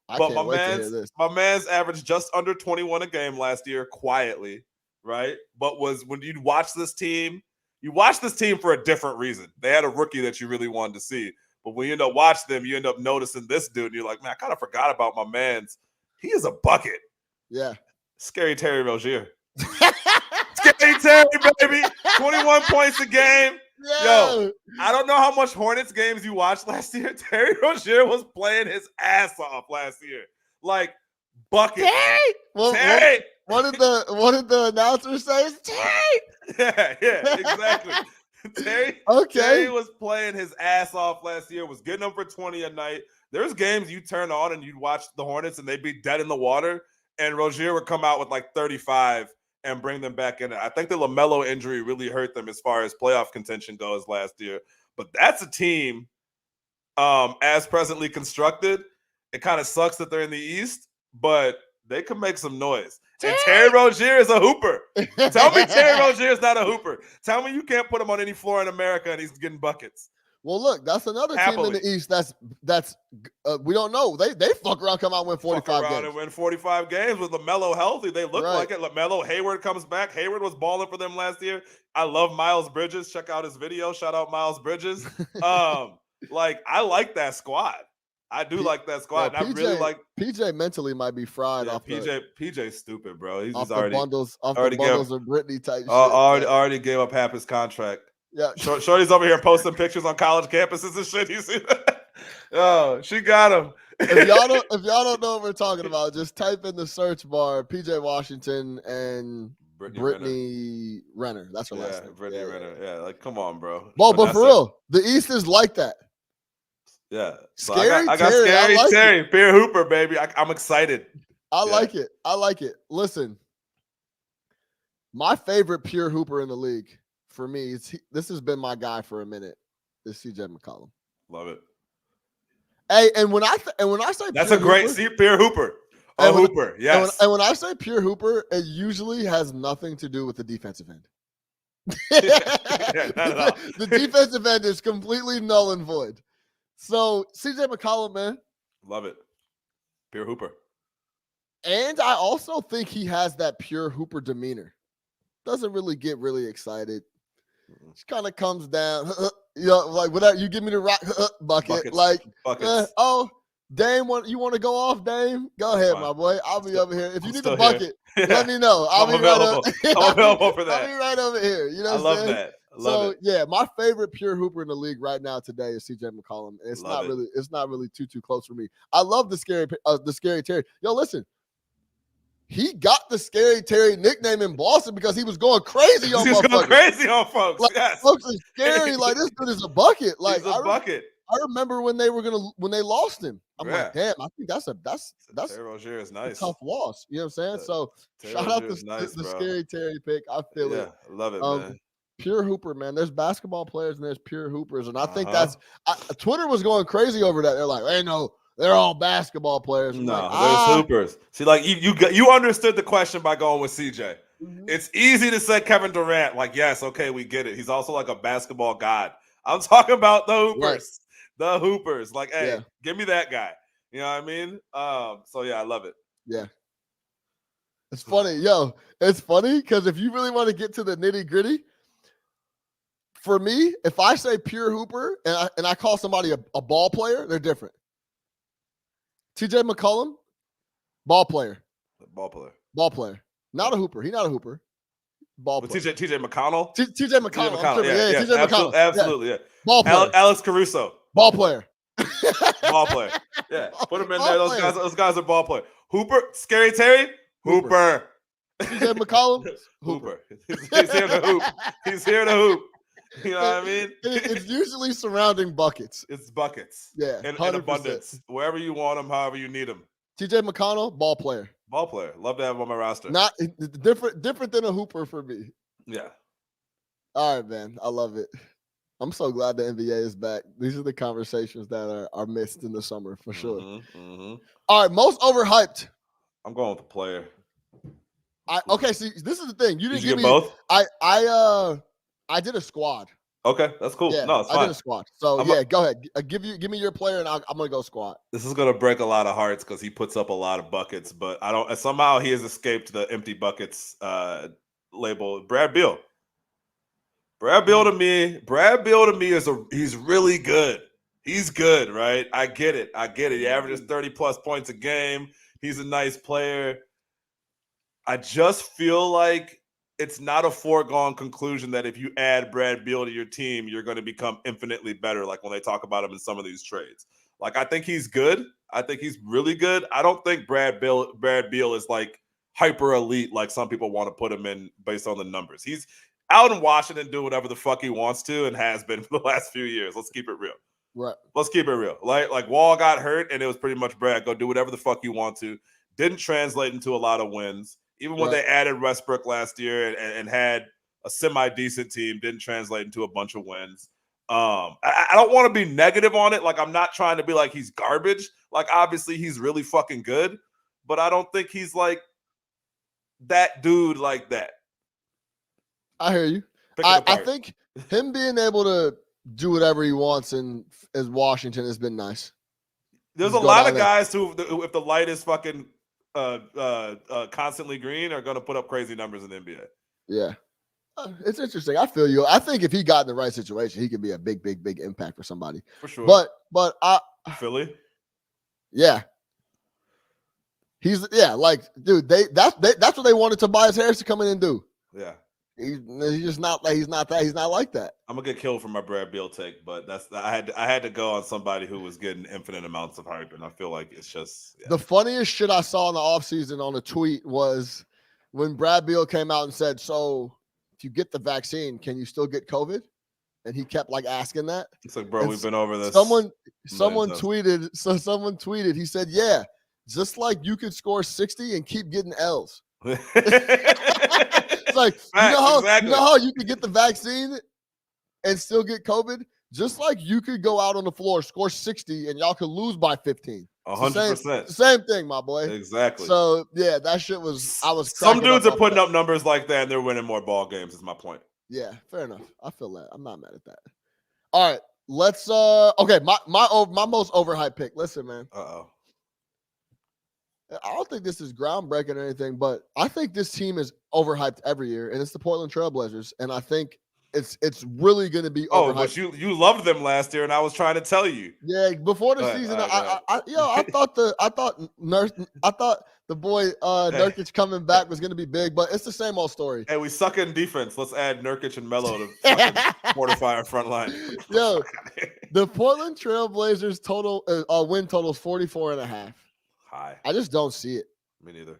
But my man's averaged just under 21 a game last year, quietly, right? But when you watch this team for a different reason. They had a rookie that you really wanted to see. But when you end up watching them, you end up noticing this dude, and you're like, man, I kind of forgot about my man's. He is a bucket. Yeah. Scary Terry Rozier. Scary Terry, baby. 21 points a game. Yeah. Yo, I don't know how much Hornets games you watched last year. Terry Rozier was playing his ass off last year. Like, bucket. Terry! What did the announcer say? It's Terry! Yeah, exactly. Terry was playing his ass off last year, was getting them for 20 a night. There's games you turn on and you'd watch the Hornets and they'd be dead in the water, and Rozier would come out with like 35 and bring them back in. I think the Lamella injury really hurt them as far as playoff contention goes last year. But that's a team, as presently constructed. It kind of sucks that they're in the East, but they can make some noise. And Terry Rozier is a hooper. Tell me Terry Rozier is not a hooper. Tell me you can't put him on any floor in America and he's getting buckets. Well, look, that's another team in the East that's we don't know. They fuck around, come out and win 45 games. And win 45 games with LaMelo healthy. They look like it. LaMelo, Hayward comes back. Hayward was balling for them last year. I love Miles Bridges. Check out his video. Shout out Miles Bridges. Like I like that squad. I do like that squad. Yeah, I really like PJ. Mentally might be fried off PJ's stupid, bro. He's off already the bundles of Britney type shit. Already gave up half his contract. Yeah, Shorty's over here posting pictures on college campuses and shit. You see that? Oh, she got him. If y'all don't know what we're talking about, just type in the search bar PJ Washington and Brittany Renner. That's her last name. Brittany Renner. Yeah, like come on, bro. But for real, the East is like that. Yeah, so Scary I got Scary Terry, Pierre Hooper, baby. I'm excited. I like it. Listen, my favorite pure hooper in the league for me, this has been my guy for a minute, is CJ McCollum. Love it. Hey, and when I say that's a great pure hooper. Hooper, yes. And when I say pure hooper, it usually has nothing to do with the defensive end. The defensive end is completely null and void. So CJ McCollum, man, love it, pure hooper. And I also think he has that pure hooper demeanor. Doesn't really get really excited. Just kind of comes down, like without you give me the rock bucket, buckets. Dame, you want to go off, Dame? Go ahead, my boy. I'll be over here. If you need a bucket, let me know. I'm available for that. I'll be right over here. You know what I'm saying? I love that. Yeah, my favorite pure hooper in the league right now today is CJ McCollum. It's not really too close for me. I love the scary Terry. Yo, listen. He got the Scary Terry nickname in Boston because he was going crazy on folks. Like, yes. Folks are scary. Like, this dude is a bucket. Like, he's a bucket. I remember when they lost him. I'm like, damn, I think that's Terry Rozier is nice. A tough loss. You know what I'm saying? So shout out to the Scary Terry pick. I feel it. I love it, man. Pure hooper, man. There's basketball players and there's pure hoopers, and I think Twitter was going crazy over that. They're like, they're all basketball players. No, there's hoopers. See, like you understood the question by going with CJ. It's easy to say Kevin Durant. Like, yes, okay, we get it. He's also like a basketball god. I'm talking about the hoopers. Right. The hoopers. Like, hey, Yeah. give me that guy. You know what I mean? So yeah, I love it. Yeah. It's funny. Yo, it's funny because if you really want to get to the nitty-gritty, for me, if I say pure hooper and I call somebody a ball player, they're different. TJ McCollum, ball player. Ball player. Ball player. Not a hooper. He's not a hooper. Ball But player. TJ McConnell? TJ McConnell. Yeah, TJ McConnell. Absolutely, yeah. Ball player. Alex Caruso. Ball player. Ball player. Yeah. Put him in there. Those guys are ball player. Hooper. Scary Terry. Hooper. TJ McCollum. Hooper. He's here to hoop. He's here to hoop. You know what I mean? It's usually surrounding buckets. It's buckets. Yeah. In abundance. Wherever you want them, however you need them. TJ McConnell, ball player. Ball player. Love to have him on my roster. Not different than a hooper for me. Yeah. All right, man. I love it. I'm so glad the NBA is back. These are the conversations that are missed in the summer for sure. All right, most overhyped. I'm going with the player. Okay, see, this is the thing. You didn't Did you give get me both? I did a squad. Okay, that's cool. Yeah, No, it's fine. I did a squad. So go ahead. Give me your player, and I'm gonna go squad. This is gonna break a lot of hearts because he puts up a lot of buckets, but I don't. Somehow he has escaped the empty buckets label. Brad Beal. Brad Beal to me he's really good. He's good, right? I get it. He averages 30+ points a game. He's a nice player. I just feel like it's not a foregone conclusion that if you add Brad Beal to your team, you're going to become infinitely better, like when they talk about him in some of these trades. Like, I think he's good. I think he's really good. I don't think Brad Beal is like hyper elite like some people want to put him in based on the numbers. He's out in Washington doing whatever the fuck he wants to and has been for the last few years. Let's keep it real. Right. Let's keep it real. Like Wall got hurt and it was pretty much Brad, go do whatever the fuck you want to. Didn't translate into a lot of wins. Even when they added Westbrook last year and had a semi-decent team, didn't translate into a bunch of wins. I don't want to be negative on it. Like, I'm not trying to be like he's garbage. Like, obviously he's really fucking good, but I don't think he's like that dude like that. I hear you. I think him being able to do whatever he wants as Washington has been nice. There's a lot of guys who, if the light is fucking constantly green, are going to put up crazy numbers in the NBA. Yeah. It's interesting. I feel you. I think if he got in the right situation, he could be a big impact for somebody. For sure. But Philly? Yeah. Like, dude, that's what they wanted Tobias Harris to come in and do. Yeah. He's just not like he's not like that. I'm gonna get killed for my Brad Beal take, but I had to go on somebody who was getting infinite amounts of hype, and I feel like it's just the funniest shit I saw in the offseason on a tweet was when Brad Beal came out and said, "So if you get the vaccine, can you still get COVID?" And he kept like asking that. It's like, bro, we've been over this. Someone tweeted. He said, "Yeah, just like you could score 60 and keep getting L's." It's like, you know how you could get the vaccine and still get COVID? Just like you could go out on the floor, score 60, and y'all could lose by 15. 100%. Same thing, my boy. Exactly. So, yeah, that shit was – I was some dudes are putting up numbers like that, and they're winning more ball games is my point. Yeah, fair enough. I feel that. I'm not mad at that. All right, let's okay, my most overhyped pick. Listen, man. Uh-oh. I don't think this is groundbreaking or anything, but I think this team is overhyped every year, and it's the Portland Trailblazers. And I think it's really going to be overhyped. But you loved them last year, and I was trying to tell you. Yeah, before the season, I thought the boy Nurkic coming back was going to be big, but it's the same old story. Hey, we suck in defense. Let's add Nurkic and Melo to fucking fortify our front line. Yo, the Portland Trailblazers total win total is 44.5. High. I just don't see it. Me neither.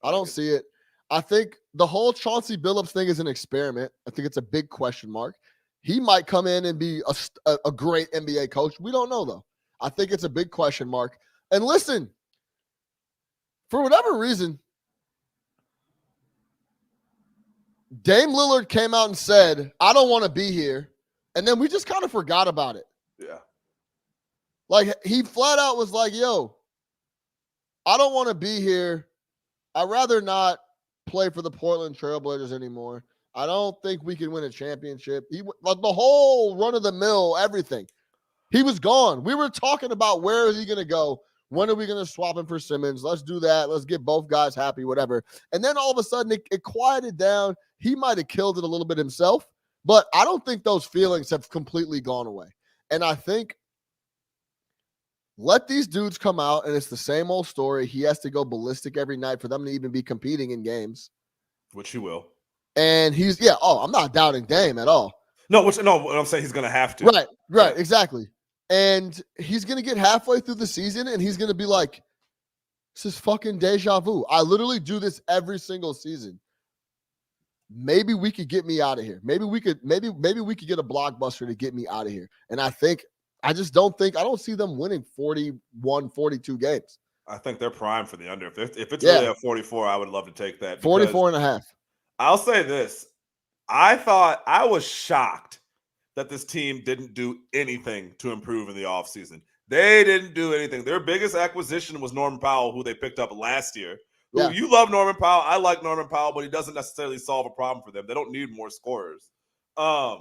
I don't see it. I think the whole Chauncey Billups thing is an experiment. I think it's a big question mark. He might come in and be a great NBA coach. We don't know, though. I think it's a big question mark. And listen, for whatever reason, Dame Lillard came out and said, "I don't want to be here." And then we just kind of forgot about it. Yeah. Like, he flat out was like, "Yo, I don't want to be here. I'd rather not play for the Portland Trailblazers anymore. I don't think we can win a championship. Like the whole run of the mill, everything. He was gone. We were talking about where is he going to go? When are we going to swap him for Simmons? Let's do that. Let's get both guys happy, whatever. And then all of a sudden it quieted down. He might have killed it a little bit himself, but I don't think those feelings have completely gone away. And I think let these dudes come out, and it's the same old story. He has to go ballistic every night for them to even be competing in games. Which he will. And I'm not doubting Dame at all. What I'm saying, he's going to have to. Right, exactly. And he's going to get halfway through the season, and he's going to be like, this is fucking deja vu. I literally do this every single season. Maybe we could get me out of here. Maybe we could get a blockbuster to get me out of here. And I don't see them winning 41, 42 games. I think they're primed for the under. If it's really at 44, I would love to take that. 44 and a half. I'll say this. I was shocked that this team didn't do anything to improve in the offseason. They didn't do anything. Their biggest acquisition was Norman Powell, who they picked up last year. Yeah. You love Norman Powell. I like Norman Powell, but he doesn't necessarily solve a problem for them. They don't need more scorers. I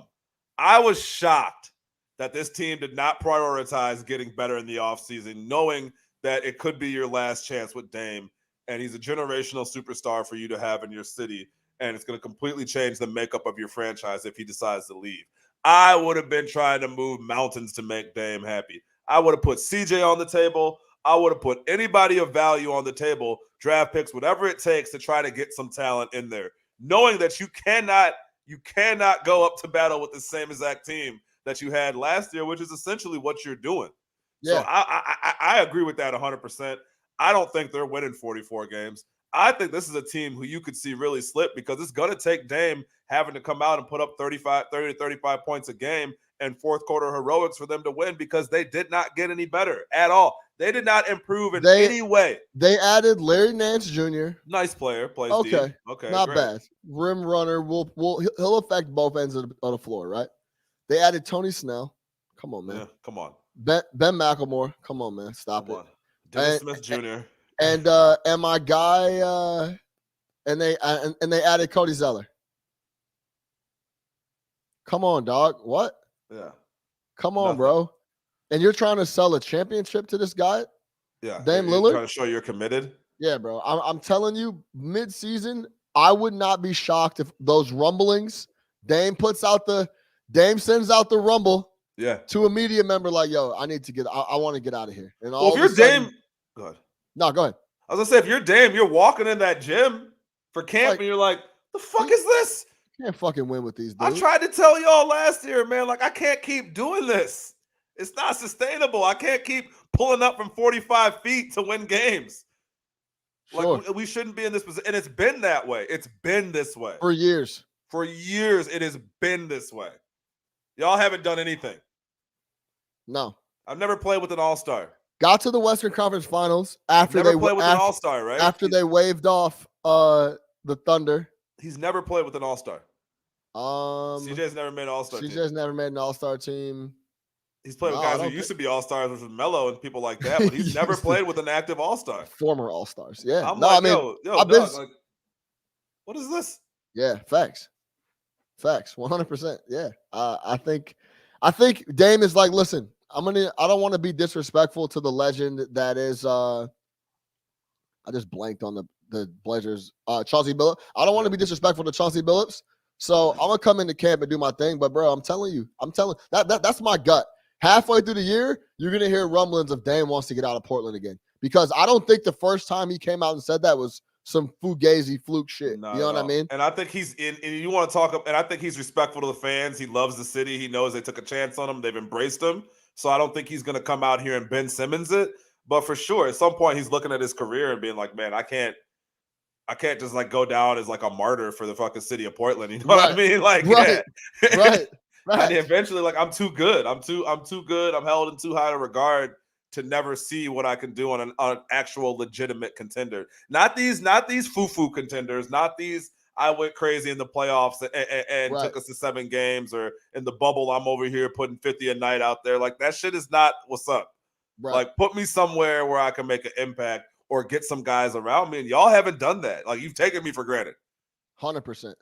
was shocked that this team did not prioritize getting better in the offseason, knowing that it could be your last chance with Dame, and he's a generational superstar for you to have in your city, and it's going to completely change the makeup of your franchise if he decides to leave. I would have been trying to move mountains to make Dame happy. I would have put CJ on the table. I would have put anybody of value on the table, draft picks, whatever it takes to try to get some talent in there, knowing that you cannot go up to battle with the same exact team that you had last year, which is essentially what you're doing. Yeah. So I agree with that 100%. I don't think they're winning 44 games. I think this is a team who you could see really slip because it's going to take Dame having to come out and put up 30 to 35 points a game and fourth quarter heroics for them to win because they did not get any better at all. They did not improve in any way. They added Larry Nance Jr. Nice player. Plays okay. deep. Okay. Not bad. Rim runner. He'll affect both ends of the floor, right? They added Tony Snell. Come on, man. Yeah, come on. Ben McLemore. Come on, man. Stop it. Dennis Smith Jr. And my guy, and they added Cody Zeller. Come on, dog. What? Yeah. Come on, bro. And you're trying to sell a championship to this guy? Yeah. Dame Lillard? Trying to show you're committed? Yeah, bro. I'm telling you, mid-season, I would not be shocked if those rumblings, Dame sends out the rumble to a media member like, yo, I need to get, I want to get out of here. And if you're Dame, go ahead. No, go ahead. I was going to say, if you're Dame, you're walking in that gym for camp and you're like, the fuck is this? Can't fucking win with these dudes. I tried to tell y'all last year, man, like I can't keep doing this. It's not sustainable. I can't keep pulling up from 45 feet to win games. Sure. Like we shouldn't be in this position. And it's been that way. It's been this way. For years. For years, it has been this way. Y'all haven't done anything. No. I've never played with an all-star. Got to the Western Conference Finals after they played with an all-star, right? After they waved off the Thunder. He's never played with an all-star. CJ's never made an all-star team. CJ's never made an all-star team. He's played with guys who used to be all-stars, which was Melo and people like that, but he's never played with an active all-star. Former all-stars, yeah. Like, what is this? Yeah, facts, 100%. Yeah, I think Dame is like, listen, I don't want to be disrespectful to the legend that is. I just blanked on the Blazers, Chauncey Billups. I don't want to be disrespectful to Chauncey Billups, so I'm gonna come into camp and do my thing. But bro, I'm telling that's my gut. Halfway through the year, you're gonna hear rumblings of Dame wants to get out of Portland again because I don't think the first time he came out and said that was some fugazi fluke shit. You know what I mean? And I think he's in. And you want to talk? And I think he's respectful to the fans. He loves the city. He knows they took a chance on him. They've embraced him. So I don't think he's gonna come out here and Ben Simmons it. But for sure, at some point, he's looking at his career and being like, man, I can't just like go down as like a martyr for the fucking city of Portland. You know what I mean? Like, right. And eventually, like, I'm too good. I'm too good. I'm held in too high a regard to never see what I can do on an actual legitimate contender. Not these foo-foo contenders. Not these I went crazy in the playoffs and took us to 7 games, or in the bubble I'm over here putting 50 a night out there. Like, that shit is not what's up. Right. Like, put me somewhere where I can make an impact, or get some guys around me. And y'all haven't done that. Like, you've taken me for granted. 100%.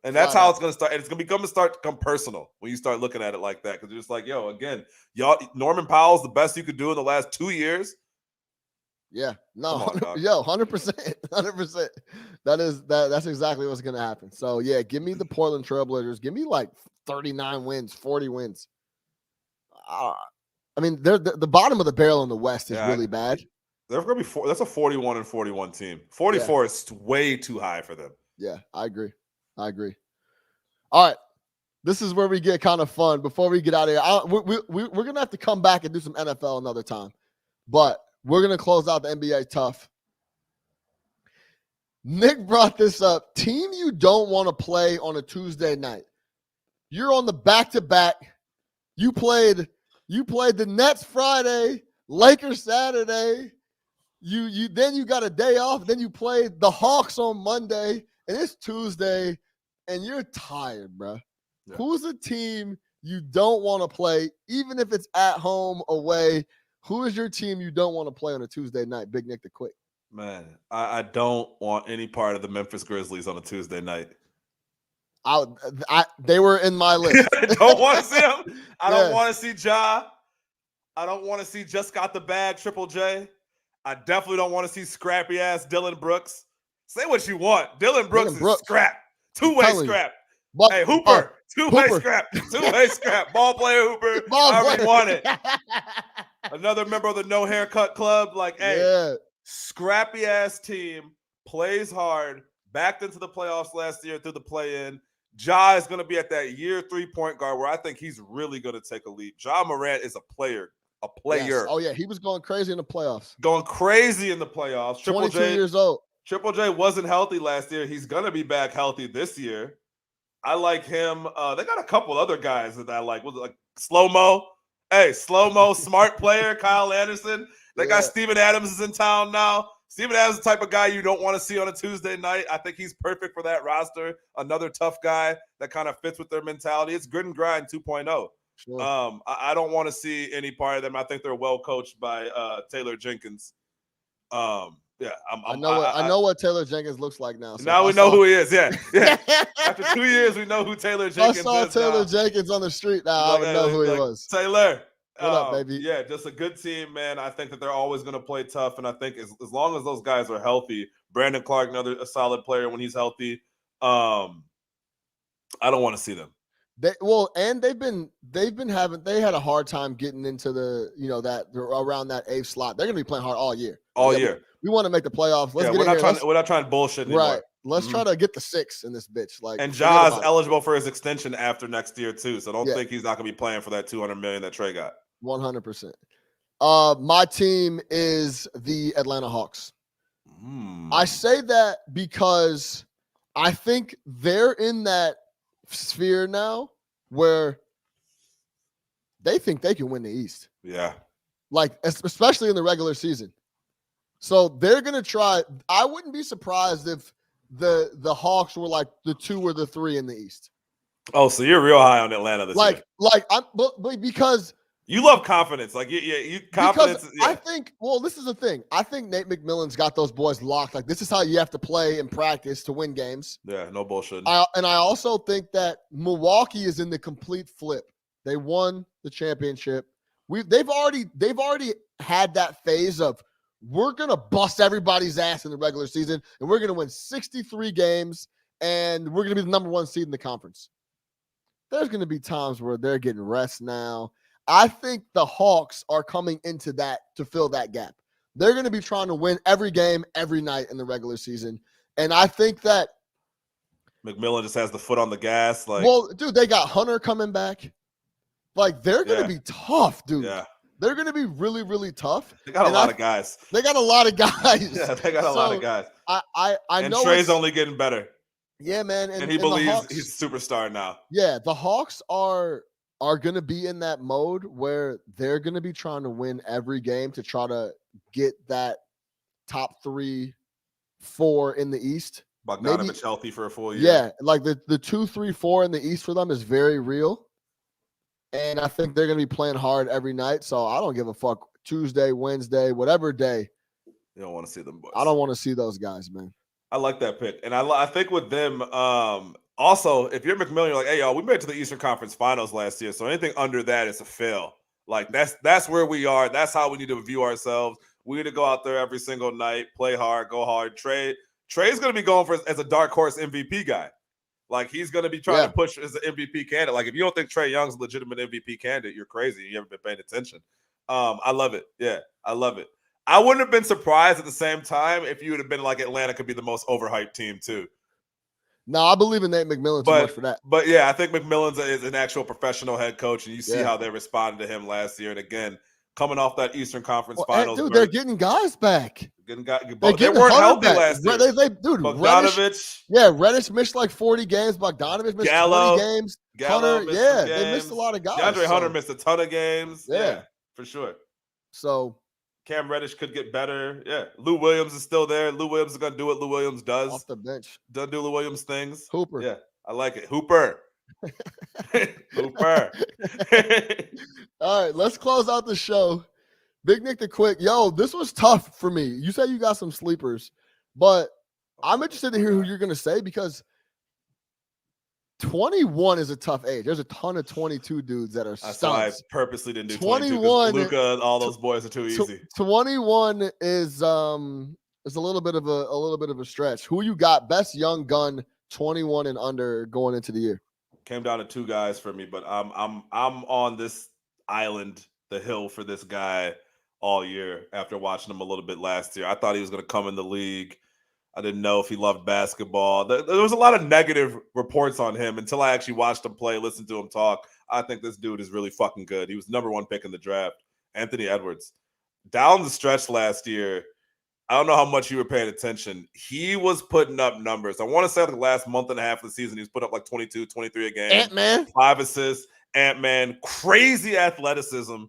And that's how it's going to start. And it's going to become personal when you start looking at it like that. Because you're just like, yo, again, y'all, Norman Powell's the best you could do in the last 2 years. Yeah, no, 100%, 100%. That's exactly what's going to happen. So yeah, give me the Portland Trailblazers. Give me like 39 wins, 40 wins. I mean, they're the bottom of the barrel in the West is really bad. They're going to be that's a 41-41 team. 44 is way too high for them. Yeah, I agree. All right, this is where we get kind of fun. Before we get out of here, we're going to have to come back and do some NFL another time, but we're going to close out the NBA tough. Nick brought this up. Team you don't want to play on a Tuesday night. You're on the back-to-back. You played the Nets Friday, Lakers Saturday. You got a day off. Then you played the Hawks on Monday, and it's Tuesday, and you're tired, bro. Yeah. Who's a team you don't want to play, even if it's at home, away? Who is your team you don't want to play on a Tuesday night? Big Nick the Quick. Man, I don't want any part of the Memphis Grizzlies on a Tuesday night. They were in my list. I don't want to see them. I don't want to see Ja. I don't want to see Just Got the Bag, Triple J. I definitely don't want to see scrappy ass Dylan Brooks. Say what you want. Dylan Brooks is scrap. Two-way scrap. Hey, Hooper. Two-way scrap. Two-way scrap. Ball player Hooper. However you want it. Another member of the No Haircut Club. Like, hey, scrappy ass team, plays hard, backed into the playoffs last year through the play-in. Ja is going to be at that year 3-point guard where I think he's really going to take a leap. Ja Morant is a player. Yes. Oh, yeah. He was going crazy in the playoffs. 22 years old. Triple J wasn't healthy last year. He's going to be back healthy this year. I like him. They got a couple other guys that I like. Was it like Slow-Mo? Hey, Slow-Mo, smart player, Kyle Anderson. They got Steven Adams is in town now. Steven Adams is the type of guy you don't want to see on a Tuesday night. I think he's perfect for that roster. Another tough guy that kind of fits with their mentality. It's grit and grind 2.0. Sure. I don't want to see any part of them. I think they're well coached by Taylor Jenkins. I know what Taylor Jenkins looks like now. So now we know who he is. Yeah. After 2 years, we know who Taylor Jenkins is. I saw Taylor Jenkins on the street now. I would know who he was. Taylor. What up, baby? Yeah, just a good team, man. I think that they're always going to play tough, and I think as long as those guys are healthy, Brandon Clark, a solid player when he's healthy. I don't want to see them. They had a hard time getting into the around that 8th slot. They're going to be playing hard all year. We want to make the playoffs. We're not trying to bullshit anymore. Right. Let's try to get the 6 in this bitch. And Ja's eligible for his extension after next year too. So don't think he's not going to be playing for that $200 million that Trey got. 100%. My team is the Atlanta Hawks. I say that because I think they're in that sphere now where they think they can win the East. Yeah. Like, especially in the regular season. So they're going to try. I wouldn't be surprised if the Hawks were like the 2 or the 3 in the East. Oh, so you're real high on Atlanta this year. But because you love confidence. Like, you confidence. I think, this is the thing. I think Nate McMillan's got those boys locked. Like, this is how you have to play and practice to win games. Yeah, no bullshit. And I also think that Milwaukee is in the complete flip. They won the championship. They've already had that phase of, we're going to bust everybody's ass in the regular season, and we're going to win 63 games, and we're going to be the number 1 seed in the conference. There's going to be times where they're getting rest now. I think the Hawks are coming into that to fill that gap. They're going to be trying to win every game, every night in the regular season. And I think that McMillan just has the foot on the gas. Dude, they got Hunter coming back. Like, they're going to be tough, dude. Yeah. They're going to be really, really tough. They got a lot of guys. They got a lot of guys. Yeah, they got a lot of guys. I know. And Trey's only getting better. Yeah, man. And he believes he's a superstar now. Yeah, the Hawks are going to be in that mode where they're going to be trying to win every game to try to get that top 3, 4 in the East. Bogdanovich healthy for a full year. Yeah, like the 2, 3, 4 in the East for them is very real. And I think they're going to be playing hard every night. So I don't give a fuck. Tuesday, Wednesday, whatever day. You don't want to see them boys. I don't want to see those guys, man. I like that pick. And I think with them, also, if you're McMillan, you're like, hey, y'all, we made it to the Eastern Conference Finals last year. So anything under that is a fail. Like, that's where we are. That's how we need to view ourselves. We need to go out there every single night, play hard, go hard. Trey's going to be going for as a dark horse MVP guy. Like, he's going to be trying to push as an MVP candidate. Like, if you don't think Trae Young's a legitimate MVP candidate, you're crazy. You haven't been paying attention. I love it. Yeah, I love it. I wouldn't have been surprised at the same time if you would have been like Atlanta could be the most overhyped team too. No, I believe in Nate McMillan too much for that. But yeah, I think McMillan's is an actual professional head coach, and you see how they responded to him last year. And again, coming off that Eastern Conference Finals, dude, they're getting guys back. They weren't healthy last year. Dude, Bogdanovich. Reddish missed like 40 games. Bogdanovich missed 20 games. Hunter, they missed a lot of guys. DeAndre Hunter missed a ton of games. Yeah, for sure. So Cam Reddish could get better. Yeah. Lou Williams is still there. Lou Williams is going to do what Lou Williams does. Off the bench. Doesn't do Lou Williams things. Hooper. Yeah. I like it. Hooper. Hooper. All right. Let's close out the show. Big Nick the Quick. Yo, this was tough for me. You said you got some sleepers, but I'm interested to hear who you're going to say because 21 is a tough age. There's a ton of 22 dudes that are studs. That's why I purposely didn't do 21. Luka, all those boys are too easy. 21 is a little bit of a stretch. Who you got? Best young gun 21 and under going into the year. Came down to two guys for me, but I'm on this island, the hill for this guy all year after watching him a little bit last year. I thought he was going to come in the league. I didn't know if he loved basketball. There was a lot of negative reports on him until I actually watched him play, listened to him talk. I think this dude is really fucking good. He was #1 pick in the draft. Anthony Edwards. Down the stretch last year, I don't know how much you were paying attention. He was putting up numbers. I want to say like the last month and a half of the season, he was putting up like 22, 23 a game. Ant-Man. 5 assists. Ant-Man. Crazy athleticism.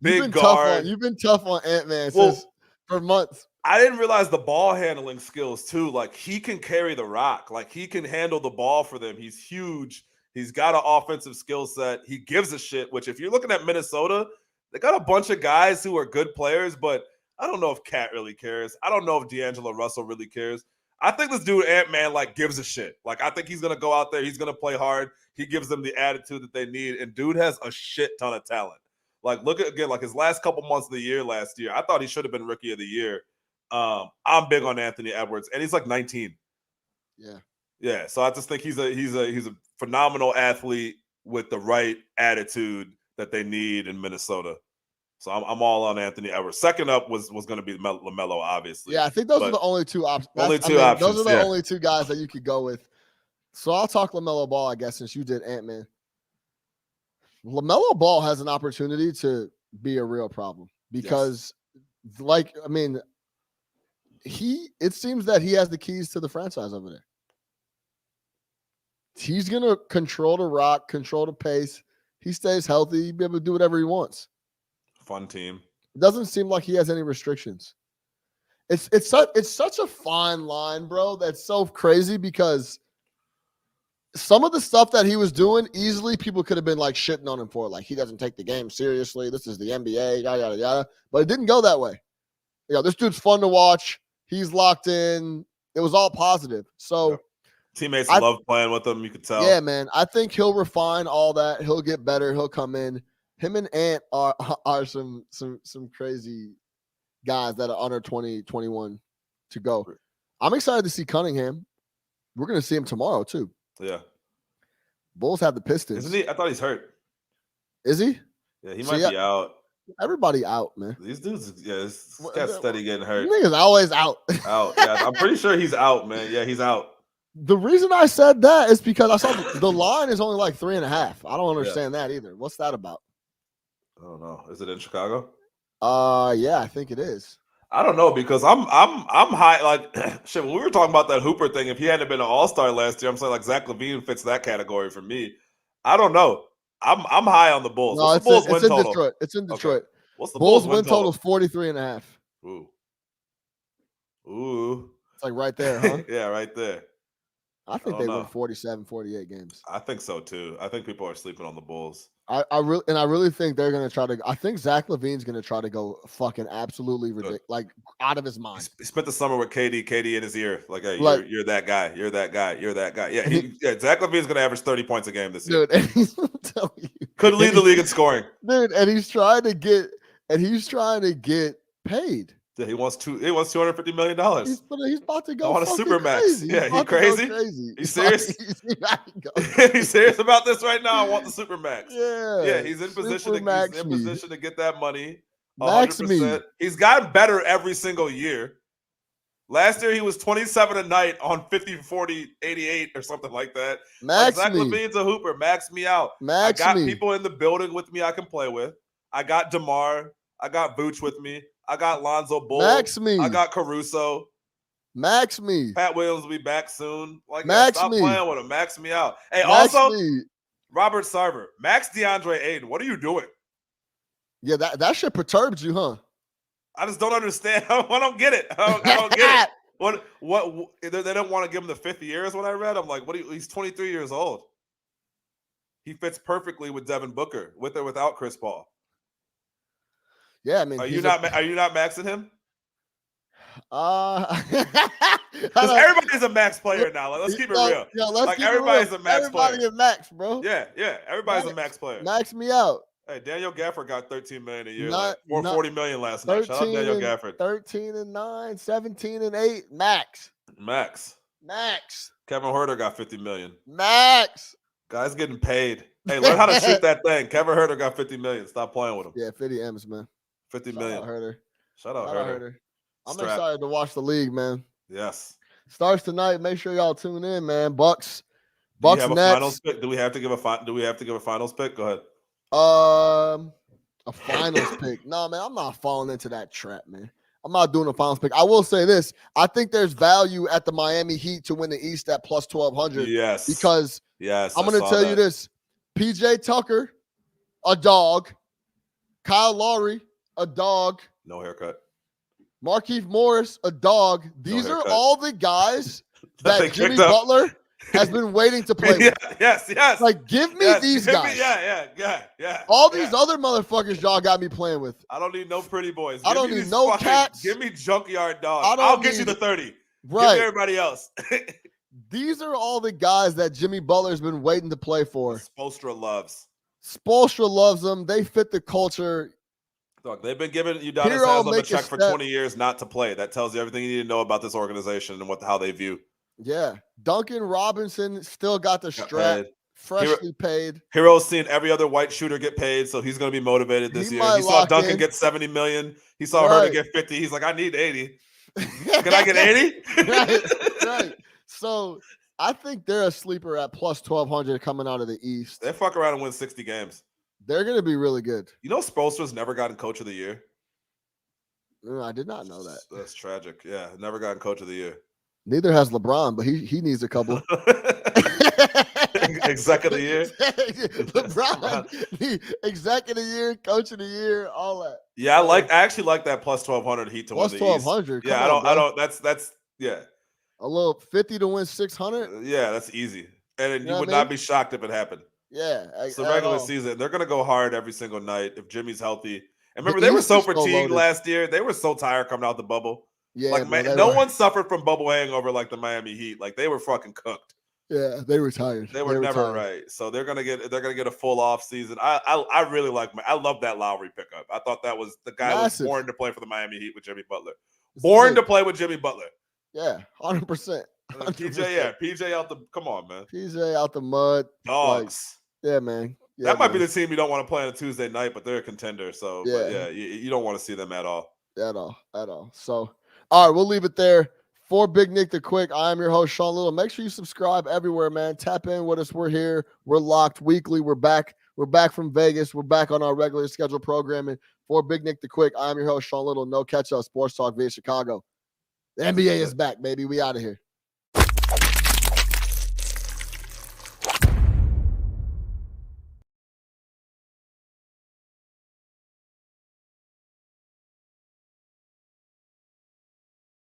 Big guard. You've been tough on Ant-Man for months. I didn't realize the ball handling skills too. Like he can carry the rock. Like he can handle the ball for them. He's huge. He's got an offensive skill set. He gives a shit, which if you're looking at Minnesota, they got a bunch of guys who are good players, but I don't know if Cat really cares. I don't know if D'Angelo Russell really cares. I think this dude Ant-Man like gives a shit. Like I think he's going to go out there. He's going to play hard. He gives them the attitude that they need. And dude has a shit ton of talent. Like look at again, like his last couple months of the year last year, I thought he should have been rookie of the year. I'm big on Anthony Edwards, and he's like 19. Yeah. So I just think he's a phenomenal athlete with the right attitude that they need in Minnesota. So I'm all on Anthony Edwards. Second up was going to be LaMelo, obviously. Yeah, I think those are the only two options. Options. Those are the only two guys that you could go with. So I'll talk LaMelo Ball, I guess, since you did Ant-Man. LaMelo Ball has an opportunity to be a real problem because, it seems that he has the keys to the franchise over there. He's going to control the rock, control the pace. He stays healthy. He'll be able to do whatever he wants. Fun team. It doesn't seem like he has any restrictions. It's such a fine line, bro. That's so crazy because some of the stuff that he was doing, easily people could have been like shitting on him for. Like, he doesn't take the game seriously. This is the NBA, yada, yada, yada. But it didn't go that way. This dude's fun to watch. He's locked in. It was all positive. So teammates love playing with him. You could tell. Yeah, man. I think he'll refine all that. He'll get better. He'll come in. Him and Ant are some crazy guys that are under 20, 21 to go. I'm excited to see Cunningham. We're going to see him tomorrow too. Yeah. Bulls have the Pistons. Isn't he? I thought he's hurt. Is he? Yeah, he might be out. Everybody out, man. These dudes, this guy's steady getting hurt. Niggas always out. Out. Yeah, I'm pretty sure he's out, man. Yeah, he's out. The reason I said that is because I saw the line is only like 3.5. I don't understand that either. What's that about? I don't know. Is it in Chicago? Yeah, I think it is. I don't know because I'm high. Like shit, when we were talking about that Hooper thing, if he hadn't been an All-Star last year, I'm saying like Zach LaVine fits that category for me. I don't know. I'm high on the Bulls. No, What's the Bulls win total? Detroit. It's in Detroit. Okay. What's the Bulls win total? 43.5. Ooh. It's like right there, huh? Yeah, right there. I think they win 47, 48 games. I think so too. I think people are sleeping on the Bulls. I really think they're gonna try to. I think Zach LaVine's gonna try to go fucking absolutely ridiculous, like out of his mind. He spent the summer with KD in his ear. Like, hey, Like- you're that guy. You're that guy. You're that guy. Yeah, Zach LaVine's gonna average 30 points a game this year. Dude, and he's telling you, Could lead the league in scoring. dude, and he's trying to get paid. Yeah, he wants $250 million. He's about to go on a fucking super max. crazy. Yeah, He's he about to go crazy? crazy. You serious? He's about to go He's serious about this right now. I want the super max. Yeah, He's in position. Supermax He's in me. position to get that money. Max me. 100%. He's gotten better every single year. Last year he was 27 a night on 50, 40, 88 or something like that. Max Zach me. LaVine's a hooper. Max me out. Max I got me. people in the building with me I can play with. I got DeMar. I got Vooch with me. I got Lonzo Ball. Max me. I got Caruso. Max me. Pat Williams will be back soon. Like, Max stop me. playing with him. Max me out. Hey, Max also, me. Robert Sarver, Max DeAndre Ayton. What are you doing? Yeah, that shit perturbs you, huh? I just don't understand. I don't get it. I don't get it. What they don't want to give him the 5th year is what I read. I'm like, he's 23 years old. He fits perfectly with Devin Booker, with or without Chris Paul. Yeah, I mean, Are you not maxing him? Because everybody's a max player now. Like, let's keep it real. Yeah, let's keep everybody's it real. a max player. Everybody a max, bro. Yeah. Everybody's a max player. Max me out. Hey, Daniel Gafford got $13 million a year, Not- or not- $40 million last night. Shout out Daniel Gafford. 13-9, 17-8, max. Max. Kevin Huerter got $50 million. Max. Guys getting paid. Hey, learn how to shoot that thing. Kevin Huerter got $50 million. Stop playing with him. Yeah, 50 M's, man. $50 million. Shout out Shout out Huerter. I'm Strap. excited to watch the league, man. Yes. Starts tonight. Make sure y'all tune in, man. Bucks Do we have Nets. a finals pick? Do we have to give a finals pick? Go ahead. A finals pick. No, man, I'm not falling into that trap, man. I'm not doing a finals pick. I will say this. I think there's value at the Miami Heat to win the East at plus 1,200. Yes. Because yes, I'm going to tell you this. PJ Tucker, a dog. Kyle Lowry, a dog. No haircut. Markieff Morris, a dog. These are all the guys that Jimmy Butler has been waiting to play with. Yes. Like, give me these guys. Yeah. All these other motherfuckers y'all got me playing with. I don't need no pretty boys. I don't need no cats. Give me junkyard dogs. I'll get you the 30. Right. Give me everybody else. These are all the guys that Jimmy Butler's been waiting to play for. Spoelstra loves them. They fit the culture. Look, they've been giving Udonis Haslem a check for 20 years not to play. That tells you everything you need to know about this organization and how they view. Yeah. Duncan Robinson still got the strap. Freshly paid. Hero's seen every other white shooter get paid, so he's going to be motivated this year. He saw Duncan get $70 million. He saw her to get 50. He's like, I need 80. Can I get 80? right. So I think they're a sleeper at plus 1,200 coming out of the East. They fuck around and win 60 games. They're going to be really good. You know, Spoelstra's never gotten Coach of the Year. I did not know that. That's tragic. Yeah, never gotten Coach of the Year. Neither has LeBron, but he needs a couple. Exec of the Year. LeBron, exec of the year, coach of the year, all that. Yeah, I actually like that plus 1,200 Heat to plus win the East. 1,200. Yeah, I don't. That's yeah. A little 50 to win 600. Yeah, that's easy, and you would not be shocked if it happened. Yeah, it's the regular season. They're gonna go hard every single night if Jimmy's healthy. And remember, they were so fatigued last year. They were so tired coming out the bubble. Yeah, like no one suffered from bubble hangover like the Miami Heat. Like they were fucking cooked. Yeah, they were tired. They were never right. So they're gonna get a full off season. I really like. I love that Lowry pickup. I thought that was the guy was born to play for the Miami Heat with Jimmy Butler. Born to play with Jimmy Butler. Yeah, 100%. PJ out the. Come on, man. PJ out the mud. Dogs. Yeah, man. Yeah, that might be the team you don't want to play on a Tuesday night, but they're a contender. So yeah, you don't want to see them at all. At all. So, all right, we'll leave it there. For Big Nick the Quick, I am your host, Sean Little. Make sure you subscribe everywhere, man. Tap in with us. We're here. We're locked weekly. We're back. We're back from Vegas. We're back on our regular scheduled programming. For Big Nick the Quick, I am your host, Sean Little. No catch up. Sports Talk via Chicago. The NBA is back, baby. We out of here.